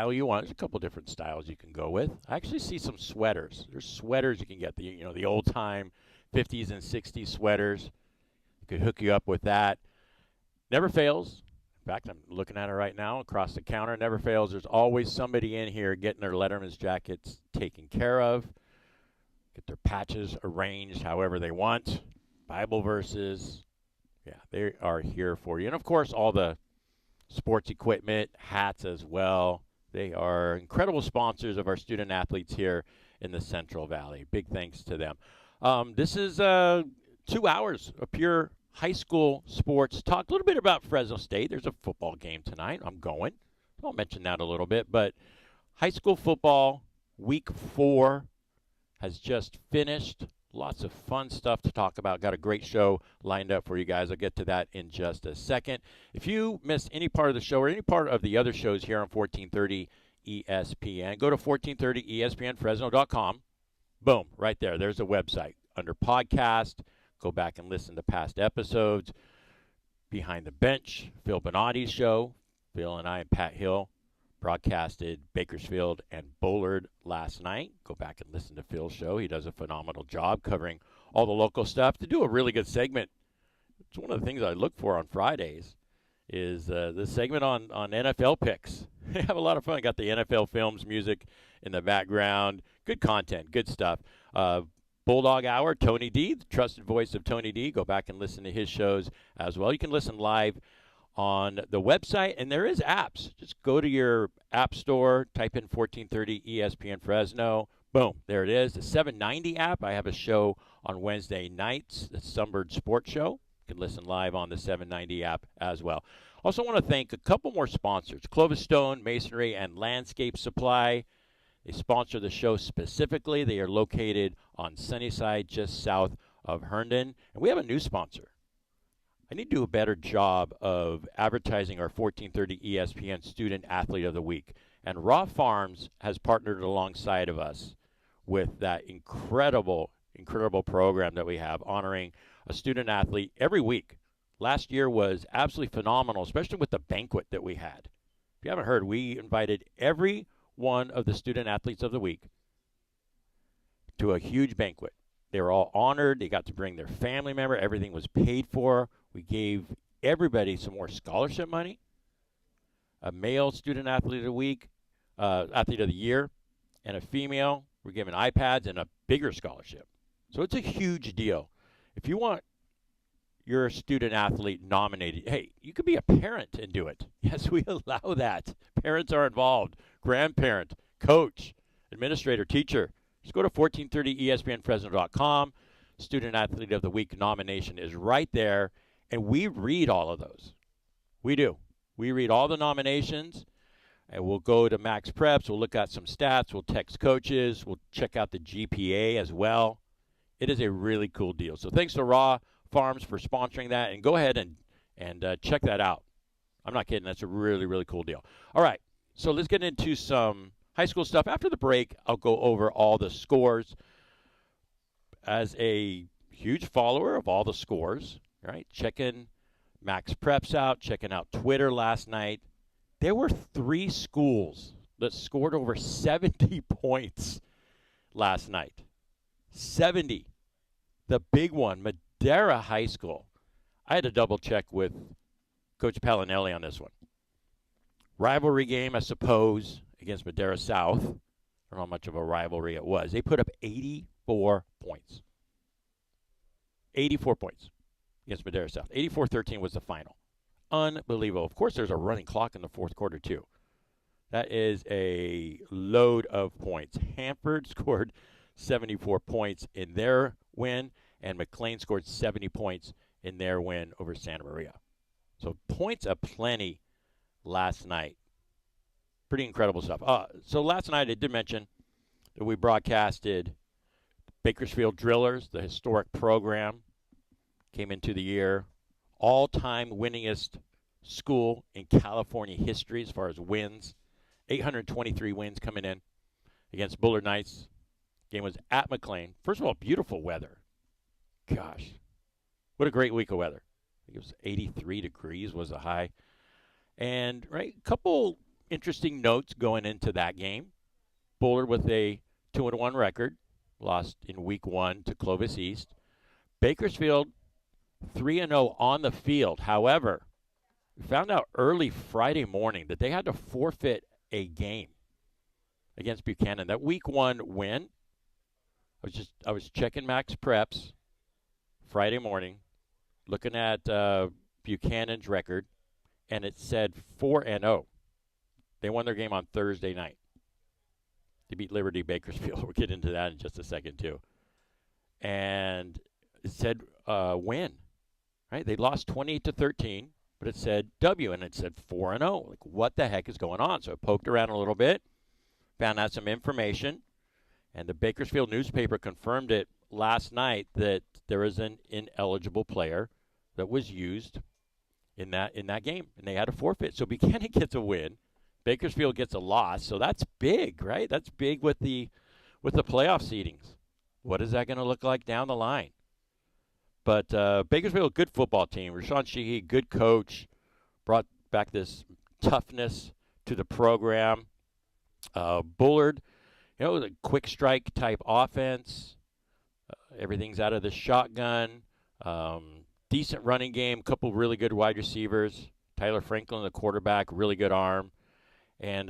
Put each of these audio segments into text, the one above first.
you want. There's a couple different styles you can go with. I actually see some sweaters. There's sweaters you can get, the old time 50s and 60s sweaters. Could hook you up with that. Never fails. In fact, I'm looking at it right now across the counter. Never fails. There's always somebody in here getting their Letterman's jackets taken care of, get their patches arranged however they want, Bible verses. Yeah, they are here for you. And, of course, all the sports equipment, hats as well. They are incredible sponsors of our student athletes here in the Central Valley. Big thanks to them. This is 2 hours of pure high school sports talk. A little bit about Fresno State. There's a football game tonight. I'm going. I'll mention that a little bit. But high school football, week 4, has just finished. Lots of fun stuff to talk about. Got a great show lined up for you guys. I'll get to that in just a second. If you missed any part of the show or any part of the other shows here on 1430 ESPN, go to 1430ESPNFresno.com. Boom, right there. There's a website. Under podcast, go back and listen to past episodes. Behind the Bench, Phil Bonatti's show. Phil and I and Pat Hill broadcasted Bakersfield and Bullard last night. Go back and listen to Phil's show. He does a phenomenal job covering all the local stuff. To do a really good segment, it's one of the things I look for on Fridays, is the segment on NFL picks. They have a lot of fun. Got the NFL Films music in the background. Good content, good stuff. Bulldog Hour, Tony D, the trusted voice of Tony D. Go back and listen to his shows as well. You can listen live on the website, and there is apps. Just go to your app store, type in 1430 ESPN Fresno. Boom, there it is. The 790 app. I have a show on Wednesday nights, the Sunbird Sports Show. You can listen live on the 790 app as well. Also want to thank a couple more sponsors, Clovis Stone, Masonry, and Landscape Supply. They sponsor the show specifically. They are located on Sunnyside, just south of Herndon. And we have a new sponsor. I need to do a better job of advertising our 1430 ESPN Student Athlete of the Week. And Raw Farms has partnered alongside of us with that incredible program that we have, honoring a student athlete every week. Last year was absolutely phenomenal, especially with the banquet that we had. If you haven't heard, we invited every one of the student athletes of the week to a huge banquet. They were all honored. They got to bring their family member. Everything was paid for. We gave everybody some more scholarship money, a male student athlete of the week, athlete of the year, and a female. We're giving iPads and a bigger scholarship. So it's a huge deal. If you want your student athlete nominated, hey, you could be a parent and do it. Yes, we allow that. Parents are involved. Grandparent, coach, administrator, teacher. Just go to 1430ESPNFresno.com. Student Athlete of the Week nomination is right there, and we read all of those. We do. We read all the nominations, and we'll go to Max Preps. We'll look at some stats. We'll text coaches. We'll check out the GPA as well. It is a really cool deal. So thanks to Raw Farms for sponsoring that, and go ahead and check that out. I'm not kidding. That's a really, really cool deal. All right, so let's get into some high school stuff. After the break, I'll go over all the scores. As a huge follower of all the scores, right? Checking Max Preps out, checking out Twitter last night. There were 3 schools that scored over 70 points last night. 70. The big one, Madera High School. I had to double check with Coach Palinelli on this one. Rivalry game, I suppose, against Madera South. I don't know how much of a rivalry it was. They put up 84 points. 84 points against Madera South. 84-13 was the final. Unbelievable. Of course, there's a running clock in the fourth quarter, too. That is a load of points. Hanford scored 74 points in their win, and McLean scored 70 points in their win over Santa Maria. So points aplenty last night. Pretty incredible stuff. So last night I did mention that we broadcasted Bakersfield Drillers, the historic program, came into the year. All-time winningest school in California history as far as wins. 823 wins coming in against Bullard Knights. Game was at McLean. First of all, beautiful weather. Gosh, what a great week of weather. I think it was 83 degrees was the high. And, right, a couple interesting notes going into that game. Bullard with a 2-1 record, lost in week 1 to Clovis East. Bakersfield 3-0 on the field. However, we found out early Friday morning that they had to forfeit a game against Buchanan. That week 1 win, I was checking Max Preps Friday morning, looking at Buchanan's record, and it said 4-0. They won their game on Thursday night. They beat Liberty Bakersfield. We'll get into that in just a second, too. And it said win, right? They lost 28-13, but it said W, and it said 4-0. Like, what the heck is going on? So I poked around a little bit, found out some information, and the Bakersfield newspaper confirmed it last night that there was an ineligible player that was used in that game, and they had a forfeit. So Buchanan gets a win. Bakersfield gets a loss, so that's big, right? That's big with the playoff seedings. What is that going to look like down the line? But Bakersfield, good football team. Rashawn Sheehy, good coach, brought back this toughness to the program. Bullard, a quick strike type offense. Everything's out of the shotgun. Decent running game, couple really good wide receivers. Tyler Franklin, the quarterback, really good arm. And,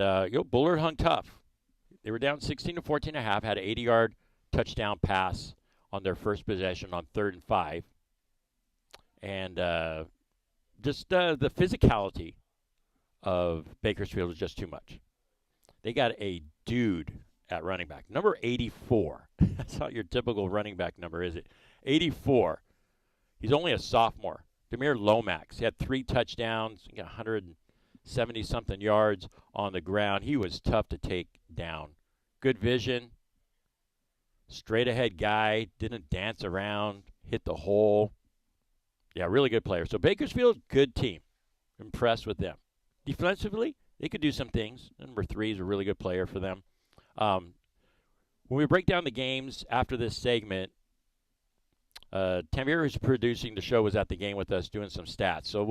Bullard hung tough. They were down 16-14.5, had an 80-yard touchdown pass on their first possession on 3rd and 5. And just the physicality of Bakersfield was just too much. They got a dude at running back, number 84. That's not your typical running back number, is it? 84. He's only a sophomore. Demir Lomax. He had 3 touchdowns. He got 170-something yards on the ground. He was tough to take down. Good vision. Straight ahead guy. Didn't dance around. Hit the hole. Yeah, really good player. So Bakersfield, good team. Impressed with them. Defensively, they could do some things. Number 3 is a really good player for them. When we break down the games after this segment, Tanvir, who's producing the show, was at the game with us doing some stats. So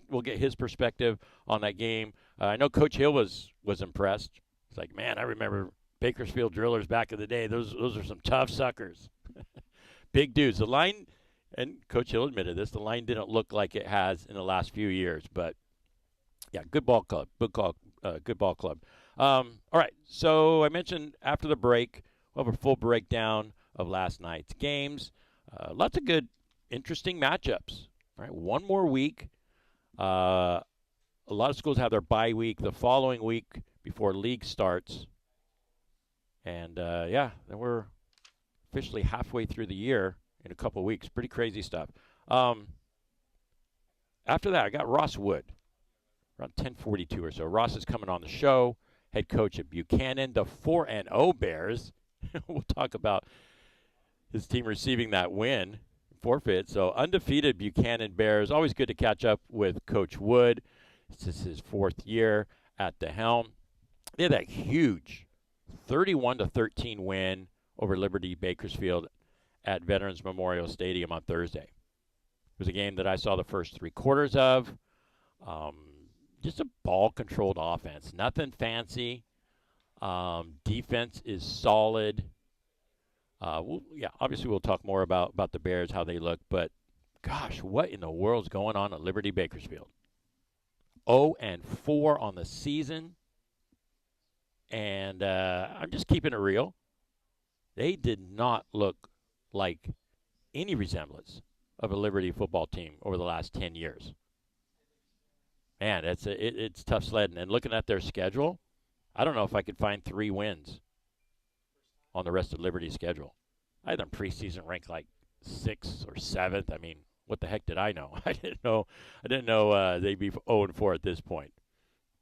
we'll get his perspective on that game. I know Coach Hill was impressed. It's like, man, I remember Bakersfield drillers back in the day. Those are some tough suckers. Big dudes. The line, and Coach Hill admitted this, the line didn't look like it has in the last few years. But, yeah, good ball club. Good ball club. All right, so I mentioned after the break, we'll have a full breakdown of last night's games. Lots of good, interesting matchups. All right, one more week. A lot of schools have their bye week the following week before league starts. And, then we're officially halfway through the year in a couple weeks. Pretty crazy stuff. After that, I got Ross Wood, around 10:42 or so. Ross is coming on the show, head coach at Buchanan, the 4-0 Bears. We'll talk about his team receiving that win, forfeit. So undefeated Buchanan Bears. Always good to catch up with Coach Wood. This is his 4th year at the helm. They had that huge 31-13 win over Liberty Bakersfield at Veterans Memorial Stadium on Thursday. It was a game that I saw the first 3 quarters of. Just a ball-controlled offense. Nothing fancy. Defense is solid. Obviously we'll talk more about the Bears, how they look. But, gosh, what in the world's going on at Liberty Bakersfield? 0-4 on the season. And I'm just keeping it real. They did not look like any resemblance of a Liberty football team over the last 10 years. Man, it's tough sledding. And looking at their schedule, I don't know if I could find 3 wins on the rest of Liberty's schedule. I had them preseason ranked like 6th or 7th. I mean, what the heck did I know? I didn't know they'd be 0-4 at this point.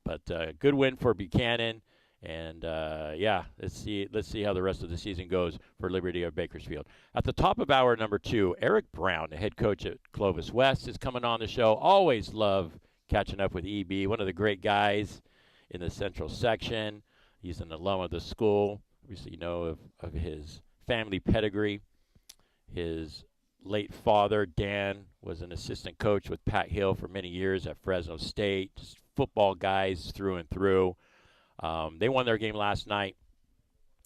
But good win for Buchanan. And, let's see how the rest of the season goes for Liberty of Bakersfield. At the top of hour number 2, Eric Brown, the head coach at Clovis West, is coming on the show. Always love catching up with EB, one of the great guys in the Central section. He's an alum of the school. Obviously, you know of his family pedigree. His late father, Dan, was an assistant coach with Pat Hill for many years at Fresno State. Just football guys through and through. They won their game last night,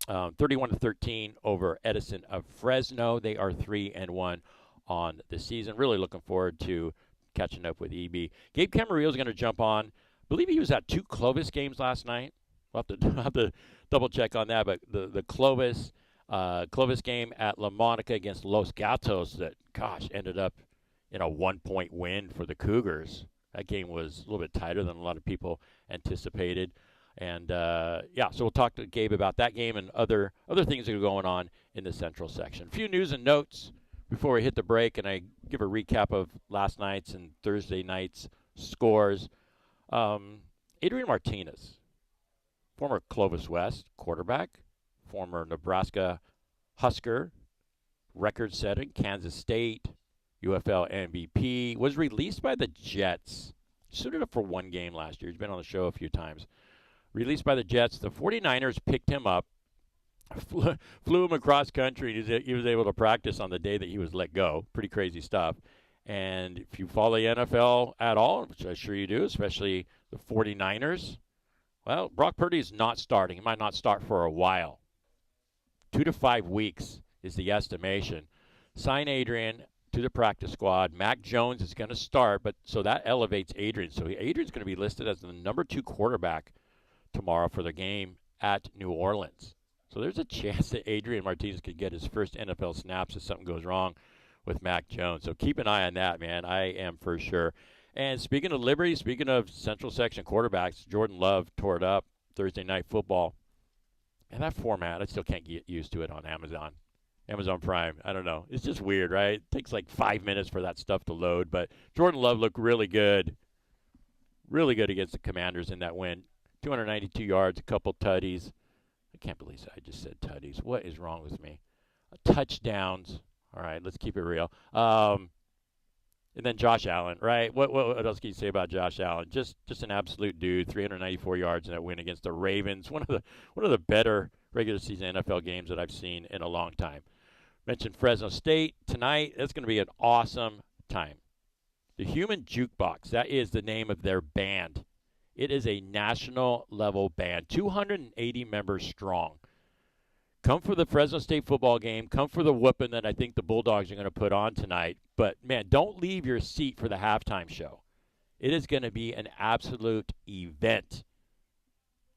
31-13 over Edison of Fresno. They are 3-1 on the season. Really looking forward to catching up with EB. Gabe Camarillo is going to jump on. I believe he was at 2 Clovis games last night. We'll have to double check on that. But the Clovis game at La Monica against Los Gatos that, gosh, ended up in a 1-point win for the Cougars. That game was a little bit tighter than a lot of people anticipated. And, yeah, so we'll talk to Gabe about that game and other things that are going on in the Central section. A few news and notes before we hit the break, and I give a recap of last night's and Thursday night's scores. Adrian Martinez, former Clovis West quarterback, former Nebraska Husker, record-setting Kansas State UFL MVP, was released by the Jets. Suited up for one game last year. He's been on the show a few times. Released by the Jets. The 49ers picked him up, flew him across country. He was able to practice on the day that he was let go. Pretty crazy stuff. And if you follow the NFL at all, which I'm sure you do, especially the 49ers, well, Brock Purdy is not starting. He might not start for a while. 2 to 5 weeks is the estimation. Sign Adrian to the practice squad. Mac Jones is going to start, but so that elevates Adrian. So Adrian's going to be listed as the number 2 quarterback tomorrow for the game at New Orleans. So there's a chance that Adrian Martinez could get his first NFL snaps if something goes wrong with Mac Jones. So keep an eye on that, man. I am for sure. And speaking of Liberty, speaking of Central Section quarterbacks, Jordan Love tore it up Thursday Night Football. And that format, I still can't get used to it on Amazon Prime. I don't know. It's just weird, right? It takes like 5 minutes for that stuff to load. But Jordan Love looked really good. Really good against the Commanders in that win. 292 yards, a couple tutties. I can't believe I just said tutties. What is wrong with me? Touchdowns. All right, let's keep it real. And then Josh Allen, right? What else can you say about Josh Allen? Just an absolute dude. 394 yards in that win against the Ravens. One of the better regular season NFL games that I've seen in a long time. Mentioned Fresno State tonight. That's going to be an awesome time. The Human Jukebox. That is the name of their band. It is a national level band, 280 members strong. Come for the Fresno State football game. Come for the whooping that I think the Bulldogs are going to put on tonight. But, man, don't leave your seat for the halftime show. It is going to be an absolute event.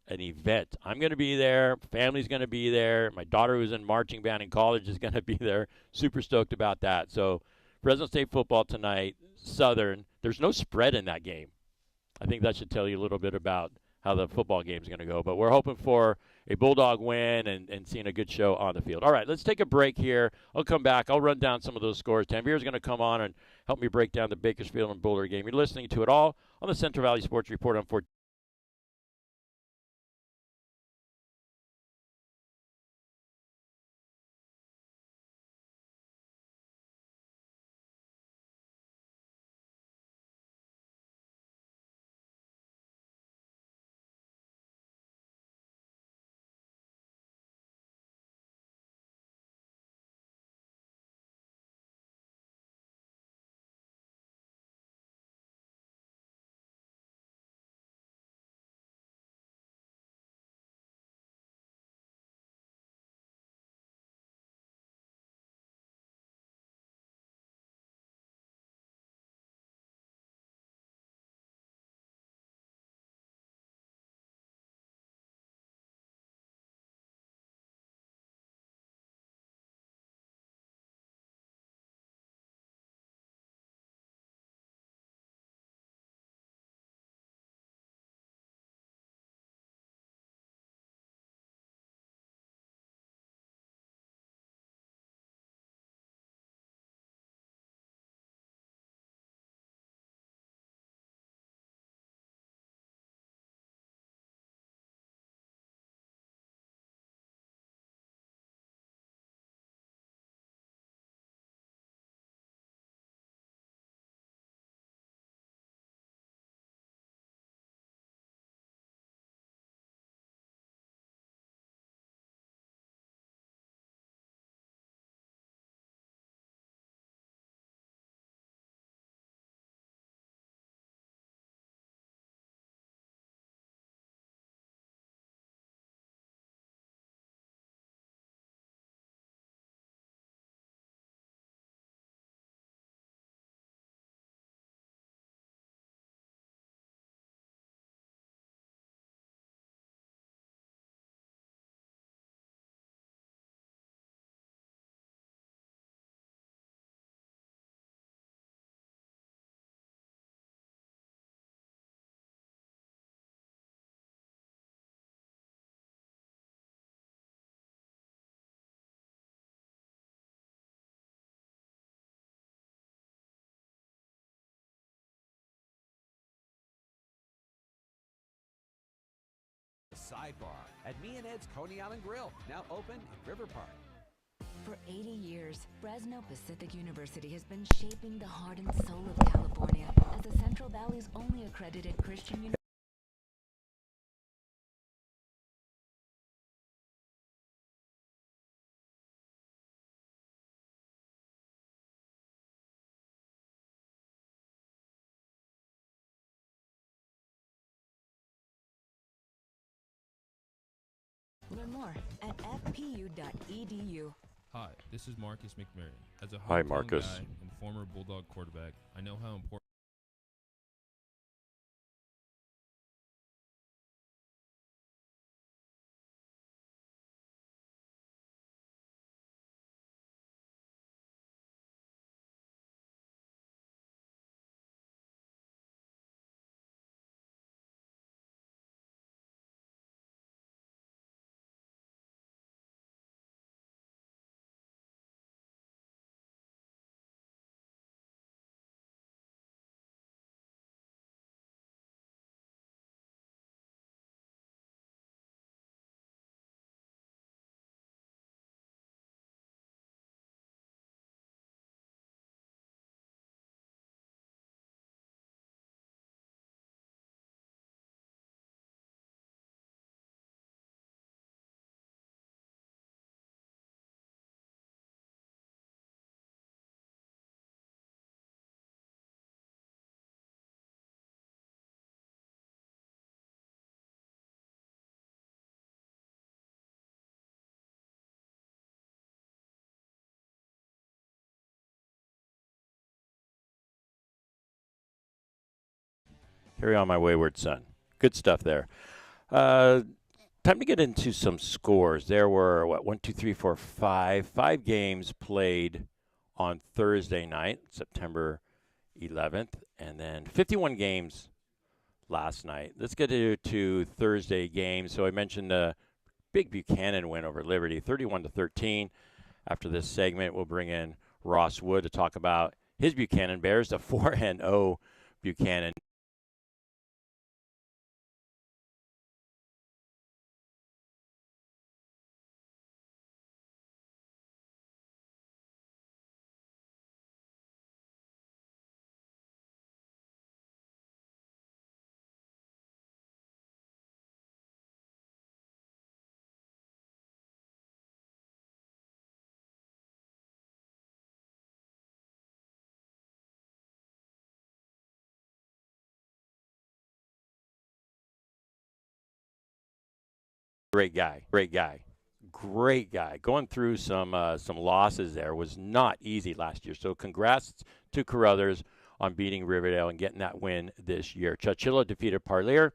An event. I'm going to be there. Family's going to be there. My daughter, who's in marching band in college, is going to be there. Super stoked about that. So, Fresno State football tonight, Southern. There's no spread in that game. I think that should tell you a little bit about how the football game is going to go. But we're hoping for a Bulldog win and seeing a good show on the field. All right, let's take a break here. I'll come back. I'll run down some of those scores. Tanvir's going to come on and help me break down the Bakersfield and Boulder game. You're listening to it all on the Central Valley Sports Report on 14. Sidebar at Me and Ed's Coney Island Grill, now open in River Park. For 80 years, Fresno Pacific University has been shaping the heart and soul of California as the Central Valley's only accredited Christian university. Learn more at fpu.edu. Hi, this is Marcus McMarion. As a Hi, hometown Marcus. guy and former Bulldog quarterback, I know how important. Carry on, my wayward son. Good stuff there. Uh, Time to get into some scores. There were, what, 5 games played on Thursday night, September 11th, and then 51 games last night. Let's get to Thursday games. So I mentioned the big Buchanan win over Liberty, 31-13. After this segment, we'll bring in Ross Wood to talk about his Buchanan Bears, the 4-0 Buchanan. Great guy, great guy. Going through some losses there was not easy last year. So congrats to Carruthers on beating Riverdale and getting that win this year. Chowchilla defeated Parlier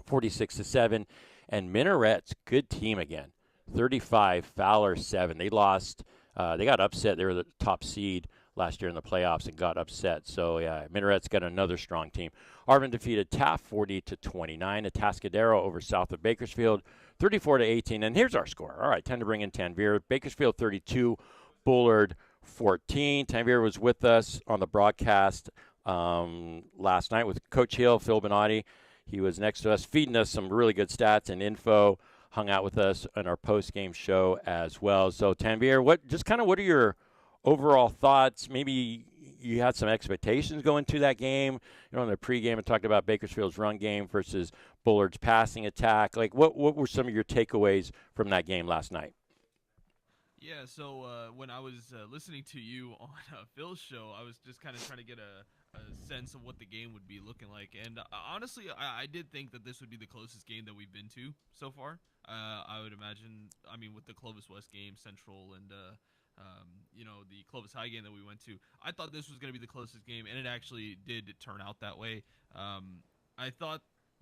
46-7, and Minarets, good team again, 35, Fowler 7. They lost. They got upset. They were the top seed last year in the playoffs and got upset. So yeah, Minarets got another strong team. Arvin defeated Taft 40-29. Atascadero over south of Bakersfield 34-18. And here's our score. All right, time to bring in Tanvir. Bakersfield 32, Bullard 14. Tanvir was with us on the broadcast last night with Coach Hill, Phil Benatti. He was next to us, feeding us some really good stats and info. Hung out with us on our post-game show as well. So Tanvir, what are your overall thoughts? Maybe you had some expectations going to that game. You know, in the pregame, I talked about Bakersfield's run game versus Bullard's passing attack. Like, what were some of your takeaways from that game last night? Yeah, so when I was listening to you on Phil's show, I was just kind of trying to get a sense of what the game would be looking like. And honestly, I did think that this would be the closest game that we've been to so far. I would imagine, I mean, with the Clovis West game, Central, and the Clovis High game that we went to, I thought this was going to be the closest game, and it actually did turn out that way. I thought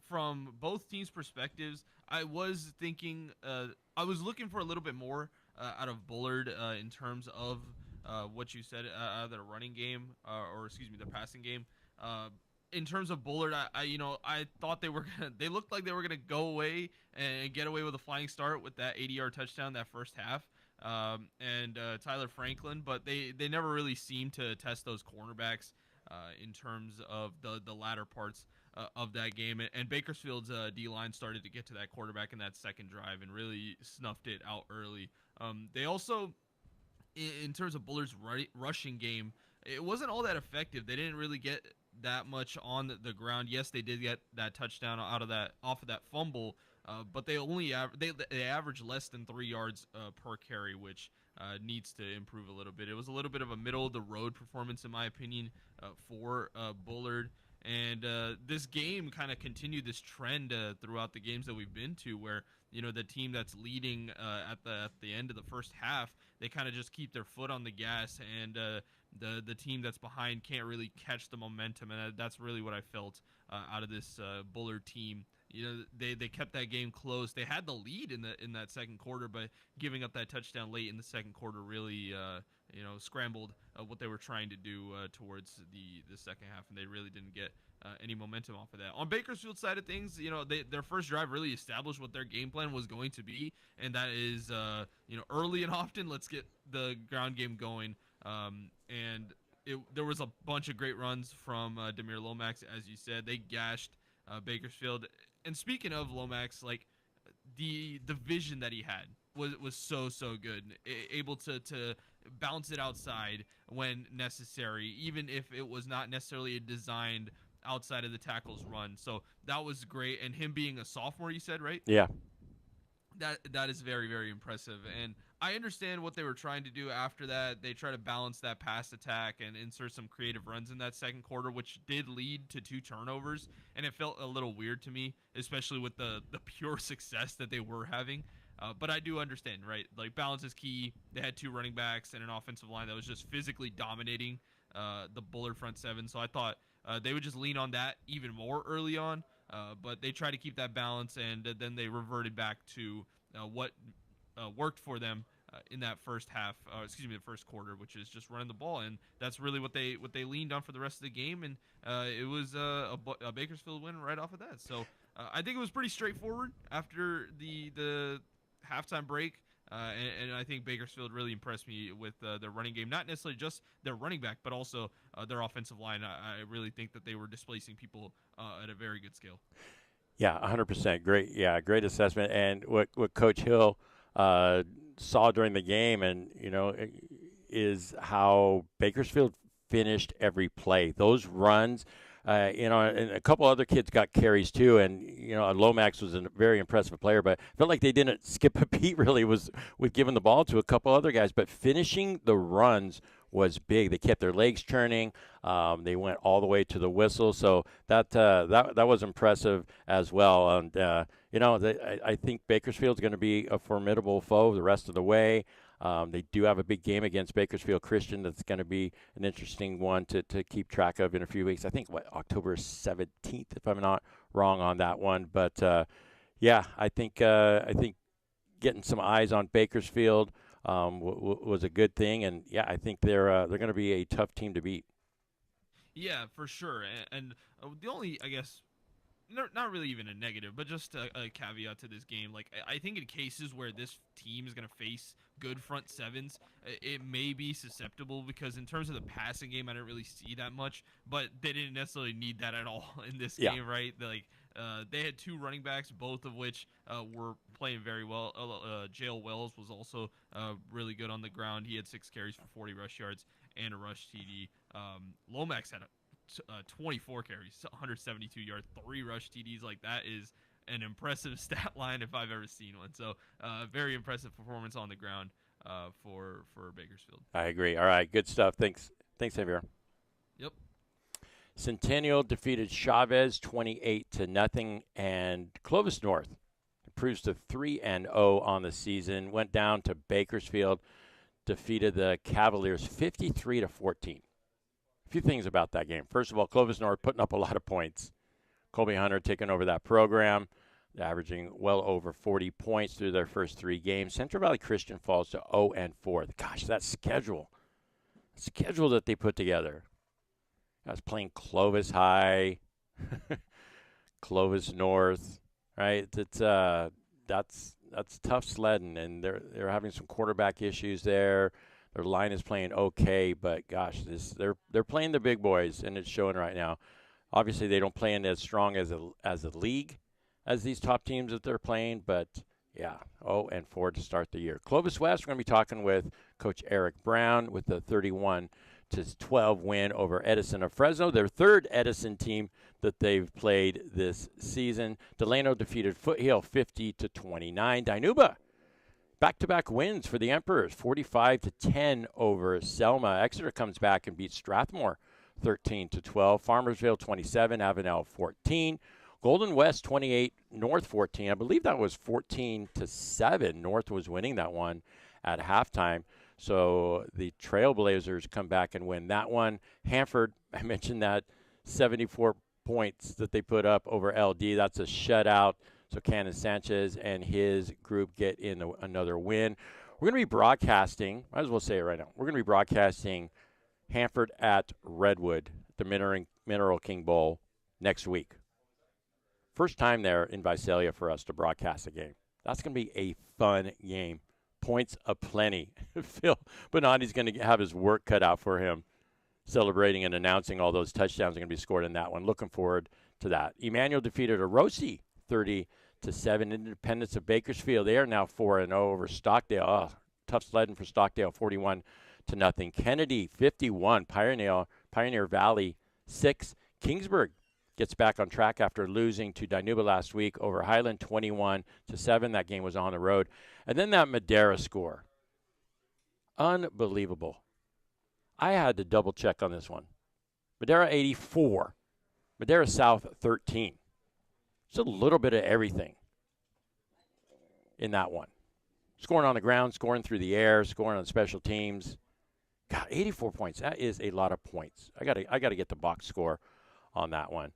from both teams' perspectives, I was thinking, I was looking for a little bit more out of Bullard in terms of what you said out of the running game, the passing game. In terms of Bullard, I thought they looked like they were gonna go away and get away with a flying start with that 80-yard touchdown that first half. And Tyler Franklin, but they never really seemed to test those cornerbacks in terms of the latter parts of that game. And Bakersfield's D-line started to get to that quarterback in that second drive and really snuffed it out early. They also, in terms of Bullard's rushing game, it wasn't all that effective. They didn't really get that much on the ground. Yes, they did get that touchdown off of that fumble, but they only they averaged less than 3 yards per carry, which needs to improve a little bit. It was a little bit of a middle of the road performance, in my opinion, for Bullard. And this game kind of continued this trend throughout the games that we've been to, where the team that's leading at the end of the first half, they kind of just keep their foot on the gas, and the team that's behind can't really catch the momentum, and that's really what I felt out of this Bullard team. They kept that game close. They had the lead in that second quarter, but giving up that touchdown late in the second quarter really scrambled what they were trying to do towards the second half, and they really didn't get any momentum off of that. On Bakersfield's side of things, their first drive really established what their game plan was going to be, and that is early and often, let's get the ground game going. And there was a bunch of great runs from Demir Lomax, as you said. They gashed Bakersfield. And speaking of Lomax, like the vision that he had was so good, able to bounce it outside when necessary, even if it was not necessarily a designed outside of the tackles run. So that was great. And him being a sophomore, you said, right? Yeah. That is very, very impressive. And I understand what they were trying to do after that. They try to balance that pass attack and insert some creative runs in that second quarter, which did lead to 2 turnovers. And it felt a little weird to me, especially with the pure success that they were having. But I do understand, right? Like, balance is key. They had 2 running backs and an offensive line that was just physically dominating the Bullard front seven. So I thought they would just lean on that even more early on. But they tried to keep that balance, and then they reverted back to what worked for them in that first half, the first quarter, which is just running the ball, and that's really what they leaned on for the rest of the game, and it was a Bakersfield win right off of that. So I think it was pretty straightforward after the halftime break. And I think Bakersfield really impressed me with their running game, not necessarily just their running back, but also their offensive line. I really think that they were displacing people at a very good scale. Yeah, 100%. Great. Yeah, great assessment. And what Coach Hill saw during the game, and is how Bakersfield finished every play. Those runs. And a couple other kids got carries too, and Lomax was a very impressive player, but I felt like they didn't skip a beat really with giving the ball to a couple other guys, but finishing the runs was big. They kept their legs churning. They went all the way to the whistle, so that was impressive as well. And I think Bakersfield's going to be a formidable foe the rest of the way. They do have a big game against Bakersfield Christian that's going to be an interesting one to keep track of in a few weeks. I think October 17th, if I'm not wrong on that one. But I think getting some eyes on Bakersfield was a good thing, and I think they're going to be a tough team to beat. Yeah, for sure. And the only, I guess, not really even a negative, but just a caveat to this game. Like, I think in cases where this team is going to face good front sevens, it may be susceptible, because in terms of the passing game, I didn't really see that much, but they didn't necessarily need that at all in this game, right? They had 2 running backs, both of which were playing very well. Jale Wells was also really good on the ground. He had 6 carries for 40 rush yards and a rush TD. Lomax had 24 carries, 172 yards, 3 rush TDs. Like, that is an impressive stat line if I've ever seen one. So very impressive performance on the ground for Bakersfield. I agree. All right, good stuff. Thanks, Javier. Yep. Centennial defeated Chavez 28-0, and Clovis North improves to 3-0 on the season. Went down to Bakersfield, defeated the Cavaliers 53-14. A few things about that game. First of all, Clovis North putting up a lot of points. Colby Hunter taking over that program, averaging well over 40 points through their first 3 games. Central Valley Christian falls to 0-4. Gosh, that schedule that they put together. I was playing Clovis High, Clovis North, right? That's tough sledding, and they're having some quarterback issues there. Their line is playing okay, but gosh, they're playing the big boys, and it's showing right now. Obviously, they don't play in as strong as a league as these top teams that they're playing, but yeah, 0-4 to start the year. Clovis West, we're going to be talking with Coach Eric Brown with the 31-12 win over Edison of Fresno, their third Edison team that they've played this season. Delano defeated Foothill 50-29. Dinuba, back-to-back wins for the Emperors, 45-10 over Selma. Exeter comes back and beats Strathmore 13-12. Farmersville 27, Avenel 14. Golden West 28, North 14. I believe that was 14-7. North was winning that one at halftime. So the Trailblazers come back and win that one. Hanford, I mentioned that, 74 points that they put up over LD. That's a shutout. So Cannon Sanchez and his group get in another win. We're going to be broadcasting, might as well say it right now, we're going to be broadcasting Hanford at Redwood, the Mineral King Bowl, next week. First time there in Visalia for us to broadcast a game. That's going to be a fun game. Points aplenty. Phil Bonatti's going to have his work cut out for him, celebrating and announcing all those touchdowns are going to be scored in that one. Looking forward to that. Emmanuel defeated Orosi 30-7. Independence of Bakersfield, they are now 4-0 over Stockdale. Oh, tough sledding for Stockdale, 41-0. Kennedy 51. Pioneer Valley 6. Kingsburg gets back on track after losing to Dinuba last week over Highland 21-7. That game was on the road. And then that Madera score. Unbelievable. I had to double check on this one. Madera 84. Madera South 13. Just a little bit of everything in that one. Scoring on the ground, scoring through the air, scoring on special teams. God, 84 points. That is a lot of points. I got to get the box score on that one.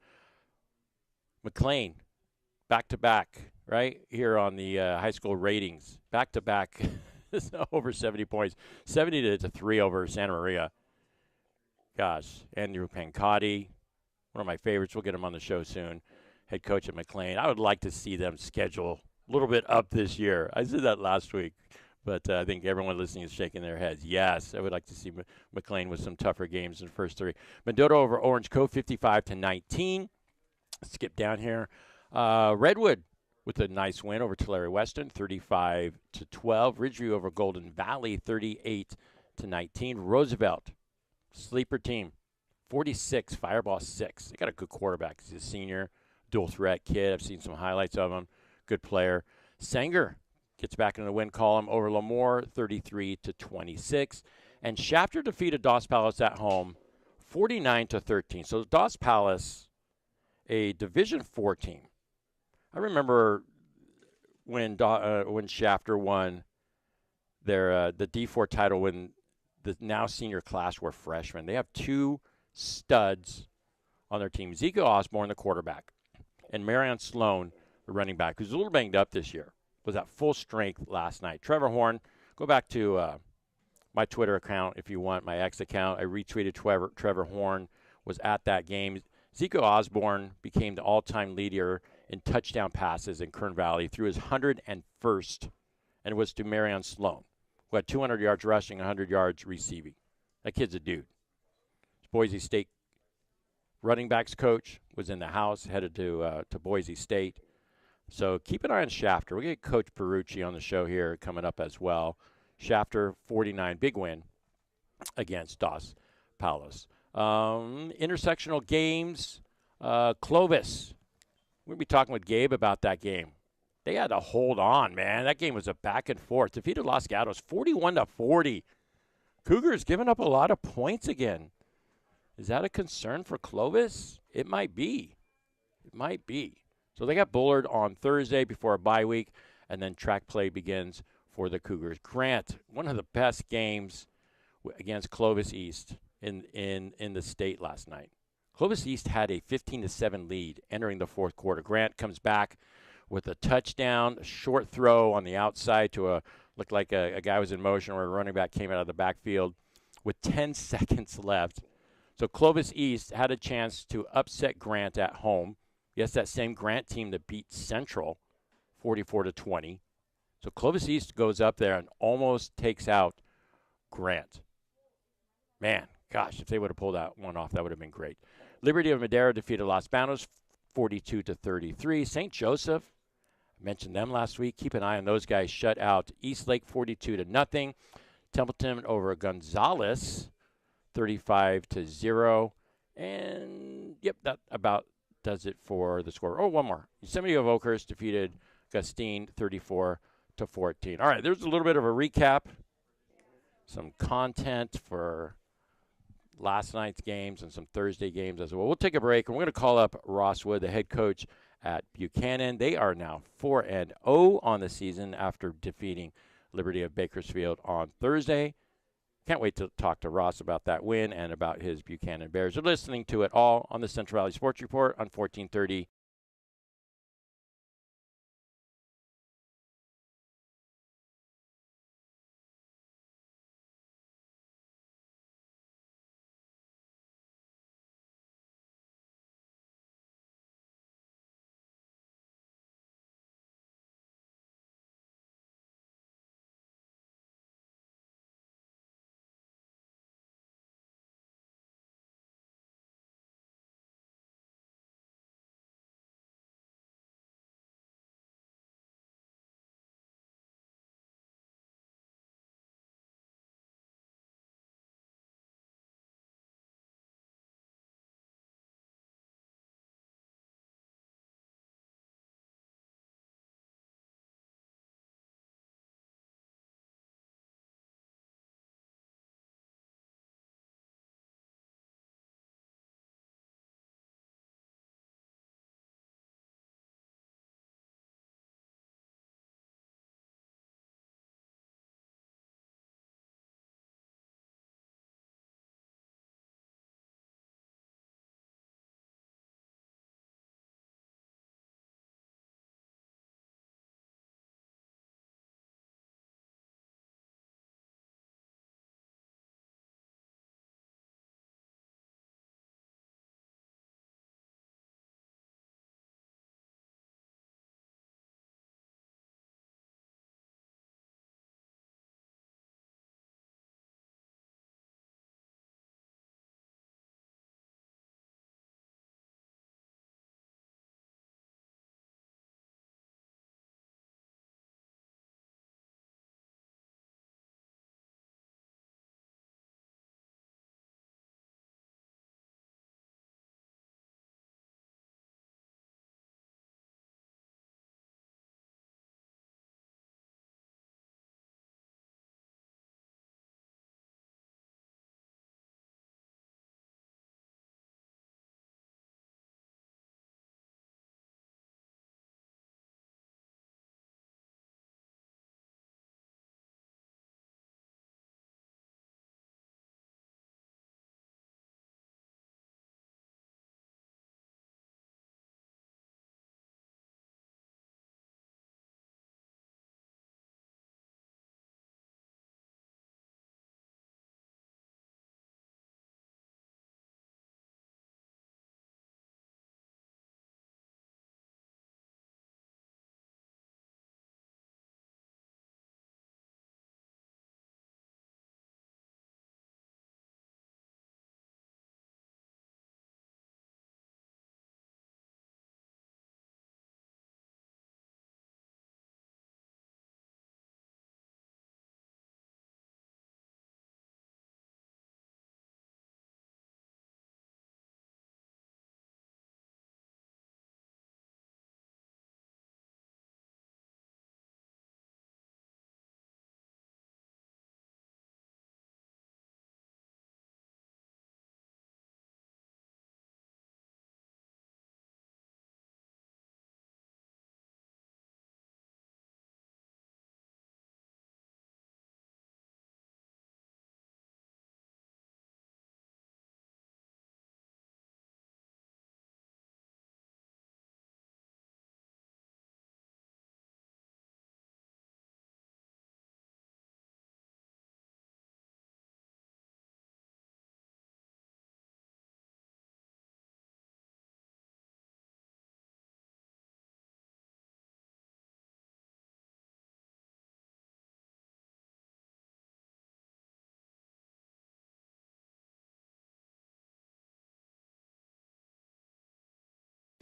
McLean, back-to-back, right, here on the high school ratings. Back-to-back, over 70 points. 70-3 over Santa Maria. Gosh, Andrew Pancotti, one of my favorites. We'll get him on the show soon. Head coach at McLean. I would like to see them schedule a little bit up this year. I said that last week, but I think everyone listening is shaking their heads. Yes, I would like to see McLean with some tougher games in the first three. Mendota over Orange Cove, 55-19. Skip down here. Redwood with a nice win over Tulare Western, 35-12. Ridgeview over Golden Valley, 38-19. Roosevelt, sleeper team, 46, Fireball 6. They got a good quarterback. He's a senior, dual threat kid. I've seen some highlights of him. Good player. Sanger gets back into the win column over Lemoore, 33-26. And Shafter defeated Doss Palace at home, 49-13. So Doss Palace, a Division IV team. I remember when Shafter won their the D4 title when the now senior class were freshmen. They have two studs on their team. Zeke Osborne, the quarterback, and Marion Sloan, the running back, who's a little banged up this year, was at full strength last night. Trevor Horn, go back to my Twitter account if you want, my X account. I retweeted Trevor Horn was at that game. Zeke Osborne became the all-time leader in touchdown passes in Kern Valley through his 101st, and it was to Marion Sloan, who had 200 yards rushing, 100 yards receiving. That kid's a dude. Boise State running backs coach was in the house, headed to Boise State. So keep an eye on Shafter. We'll get Coach Perucci on the show here coming up as well. Shafter, 49, big win against Doss Palace. Intersectional games, Clovis. We'll be talking with Gabe about that game. They had to hold on, man. That game was a back and forth. Defeated Los Gatos 41-40. Cougars giving up a lot of points again. Is that a concern for Clovis? It might be. It might be. So they got Bullard on Thursday before a bye week, and then track play begins for the Cougars. Grant, one of the best games against Clovis East in the state last night. Clovis East had a 15-7 lead entering the fourth quarter. Grant comes back with a touchdown, a short throw on the outside to looked like a guy was in motion where a running back came out of the backfield with 10 seconds left. So Clovis East had a chance to upset Grant at home. Yes, that same Grant team that beat Central 44-20. So Clovis East goes up there and almost takes out Grant. Man, gosh, if they would have pulled that one off, that would have been great. Liberty of Madera defeated Los Banos 42-33. St. Joseph, I mentioned them last week. Keep an eye on those guys. Shut out Eastlake 42-0. Templeton over Gonzales 35-0. And, yep, that about does it for the score. Oh, one more. Yosemite of Oakhurst defeated Gustine 34-14. All right, there's a little bit of a recap, some content for last night's games and some Thursday games as well. We'll take a break, and we're going to call up Ross Wood, the head coach at Buchanan. They are now 4-0 on the season after defeating Liberty of Bakersfield on Thursday. Can't wait to talk to Ross about that win and about his Buchanan Bears. You're listening to it all on the Central Valley Sports Report on 1430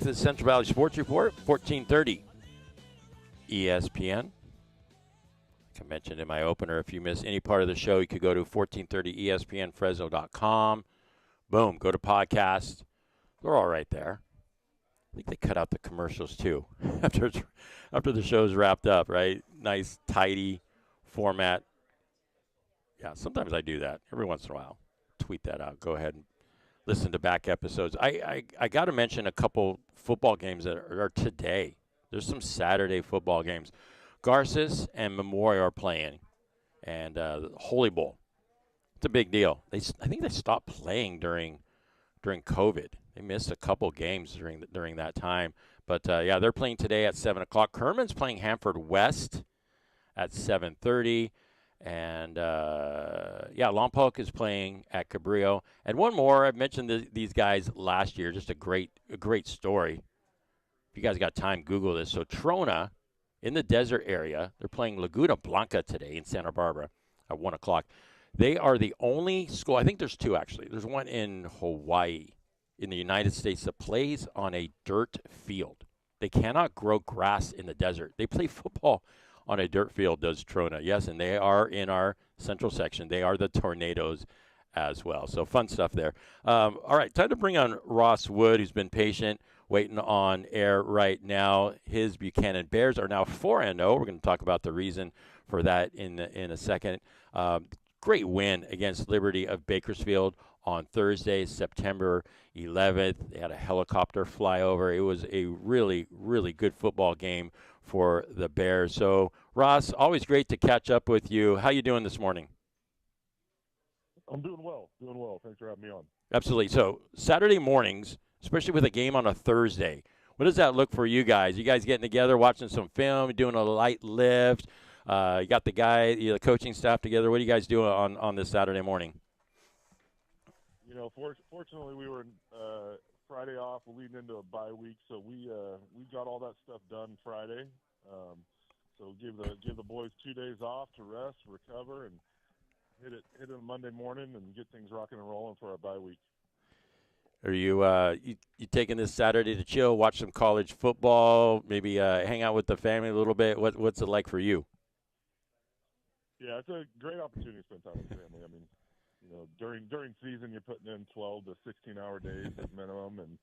to the Central Valley Sports Report, 1430 ESPN. Like I mentioned in my opener, if you miss any part of the show, you could go to 1430ESPNFresno.com. Boom, go to podcast. They're all right there. I think they cut out the commercials too after the show's wrapped up, right? Nice, tidy format. Yeah, sometimes I do that every once in a while. Tweet that out. Go ahead and listen to back episodes. I got to mention a couple football games that are today. There's some Saturday football games. Garces and Memorial are playing, and Holy Bowl. It's a big deal. I think they stopped playing during COVID. They missed a couple games during that time. But, yeah, they're playing today at 7 o'clock. Kerman's playing Hanford West at 7:30. And, yeah, Lompoc is playing at Cabrillo. And one more, I've mentioned these guys last year, just a great story. If you guys got time, Google this. So Trona, in the desert area, they're playing Laguna Blanca today in Santa Barbara at 1 o'clock. They are the only school, I think there's two actually. There's one in Hawaii, in the United States, that plays on a dirt field. They cannot grow grass in the desert. They play football on a dirt field, does Trona. Yes, and they are in our central section. They are the Tornadoes as well. So fun stuff there. All right, time to bring on Ross Wood, who's been patient, waiting on air right now. His Buchanan Bears are now 4-0. We're going to talk about the reason for that in a second. Great win against Liberty of Bakersfield on Thursday, September 11th. They had a helicopter fly over. It was a really, really good football game for the Bears. So, Ross, always great to catch up with you. How you doing this morning? I'm doing well. Thanks for having me on. Absolutely. So, Saturday mornings, especially with a game on a Thursday, what does that look for you guys? You guys getting together, watching some film, doing a light lift? You got the coaching staff together. What do you guys do on this Saturday morning? You know, fortunately, we were Friday off, leading into a bye week, so we got all that stuff done Friday. So give the boys 2 days off to rest, recover, and hit it Monday morning and get things rocking and rolling for our bye week. Are you you taking this Saturday to chill, watch some college football, maybe hang out with the family a little bit? What's it like for you? Yeah, it's a great opportunity to spend time with the family. I mean, you know, during season, you're putting in 12 to 16-hour days at minimum, and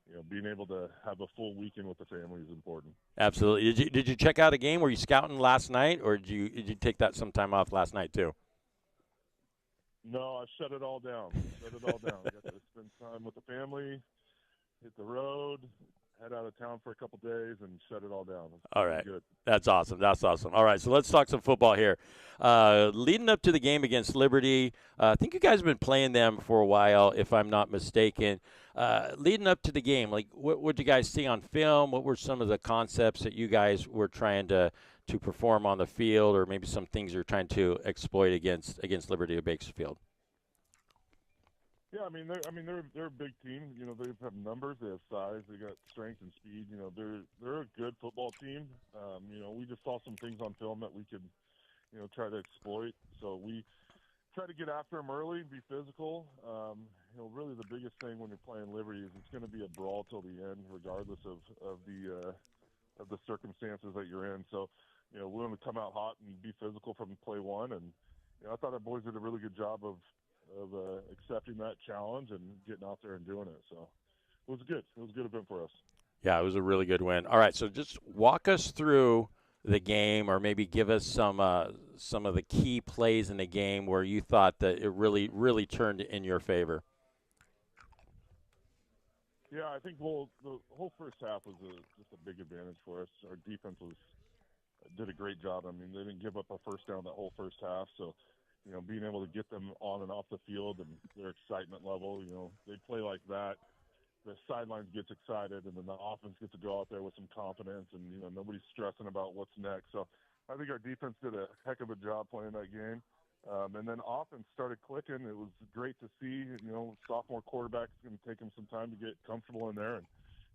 you know, being able to have a full weekend with the family is important. Absolutely. Did you check out a game? Were you scouting last night, or did you take that some time off last night too? No, I shut it all down. Got to spend time with the family, hit the road, head out of town for a couple days, and shut it all down. All right. Good. That's awesome. All right, so let's talk some football here. Leading up to the game against Liberty, I think you guys have been playing them for a while, if I'm not mistaken. Leading up to the game, like what did you guys see on film? What were some of the concepts that you guys were trying to perform on the field, or maybe some things you're trying to exploit against Liberty of Bakersfield? Yeah, I mean they're a big team. You know, they have numbers, they have size, they got strength and speed. You know, they're a good football team. You know, we just saw some things on film that we could, you know, try to exploit. So we try to get after them early, be physical. You know, really the biggest thing when you're playing Liberty is it's going to be a brawl till the end, regardless of the circumstances that you're in. So, you know, we're going to come out hot and be physical from play one. And you know, I thought our boys did a really good job of accepting that challenge and getting out there and doing it. So it was good. It was a good event for us. Yeah, it was a really good win. All right, so just walk us through the game, or maybe give us some of the key plays in the game where you thought that it really, really turned in your favor. Yeah, I think the whole first half was just a big advantage for us. Our defense did a great job. I mean, they didn't give up a first down that whole first half, so you know, being able to get them on and off the field and their excitement level, you know, they play like that. The sidelines gets excited, and then the offense gets to go out there with some confidence, and, you know, nobody's stressing about what's next. So I think our defense did a heck of a job playing that game. And then offense started clicking. It was great to see, you know, sophomore quarterback is going to take him some time to get comfortable in there. And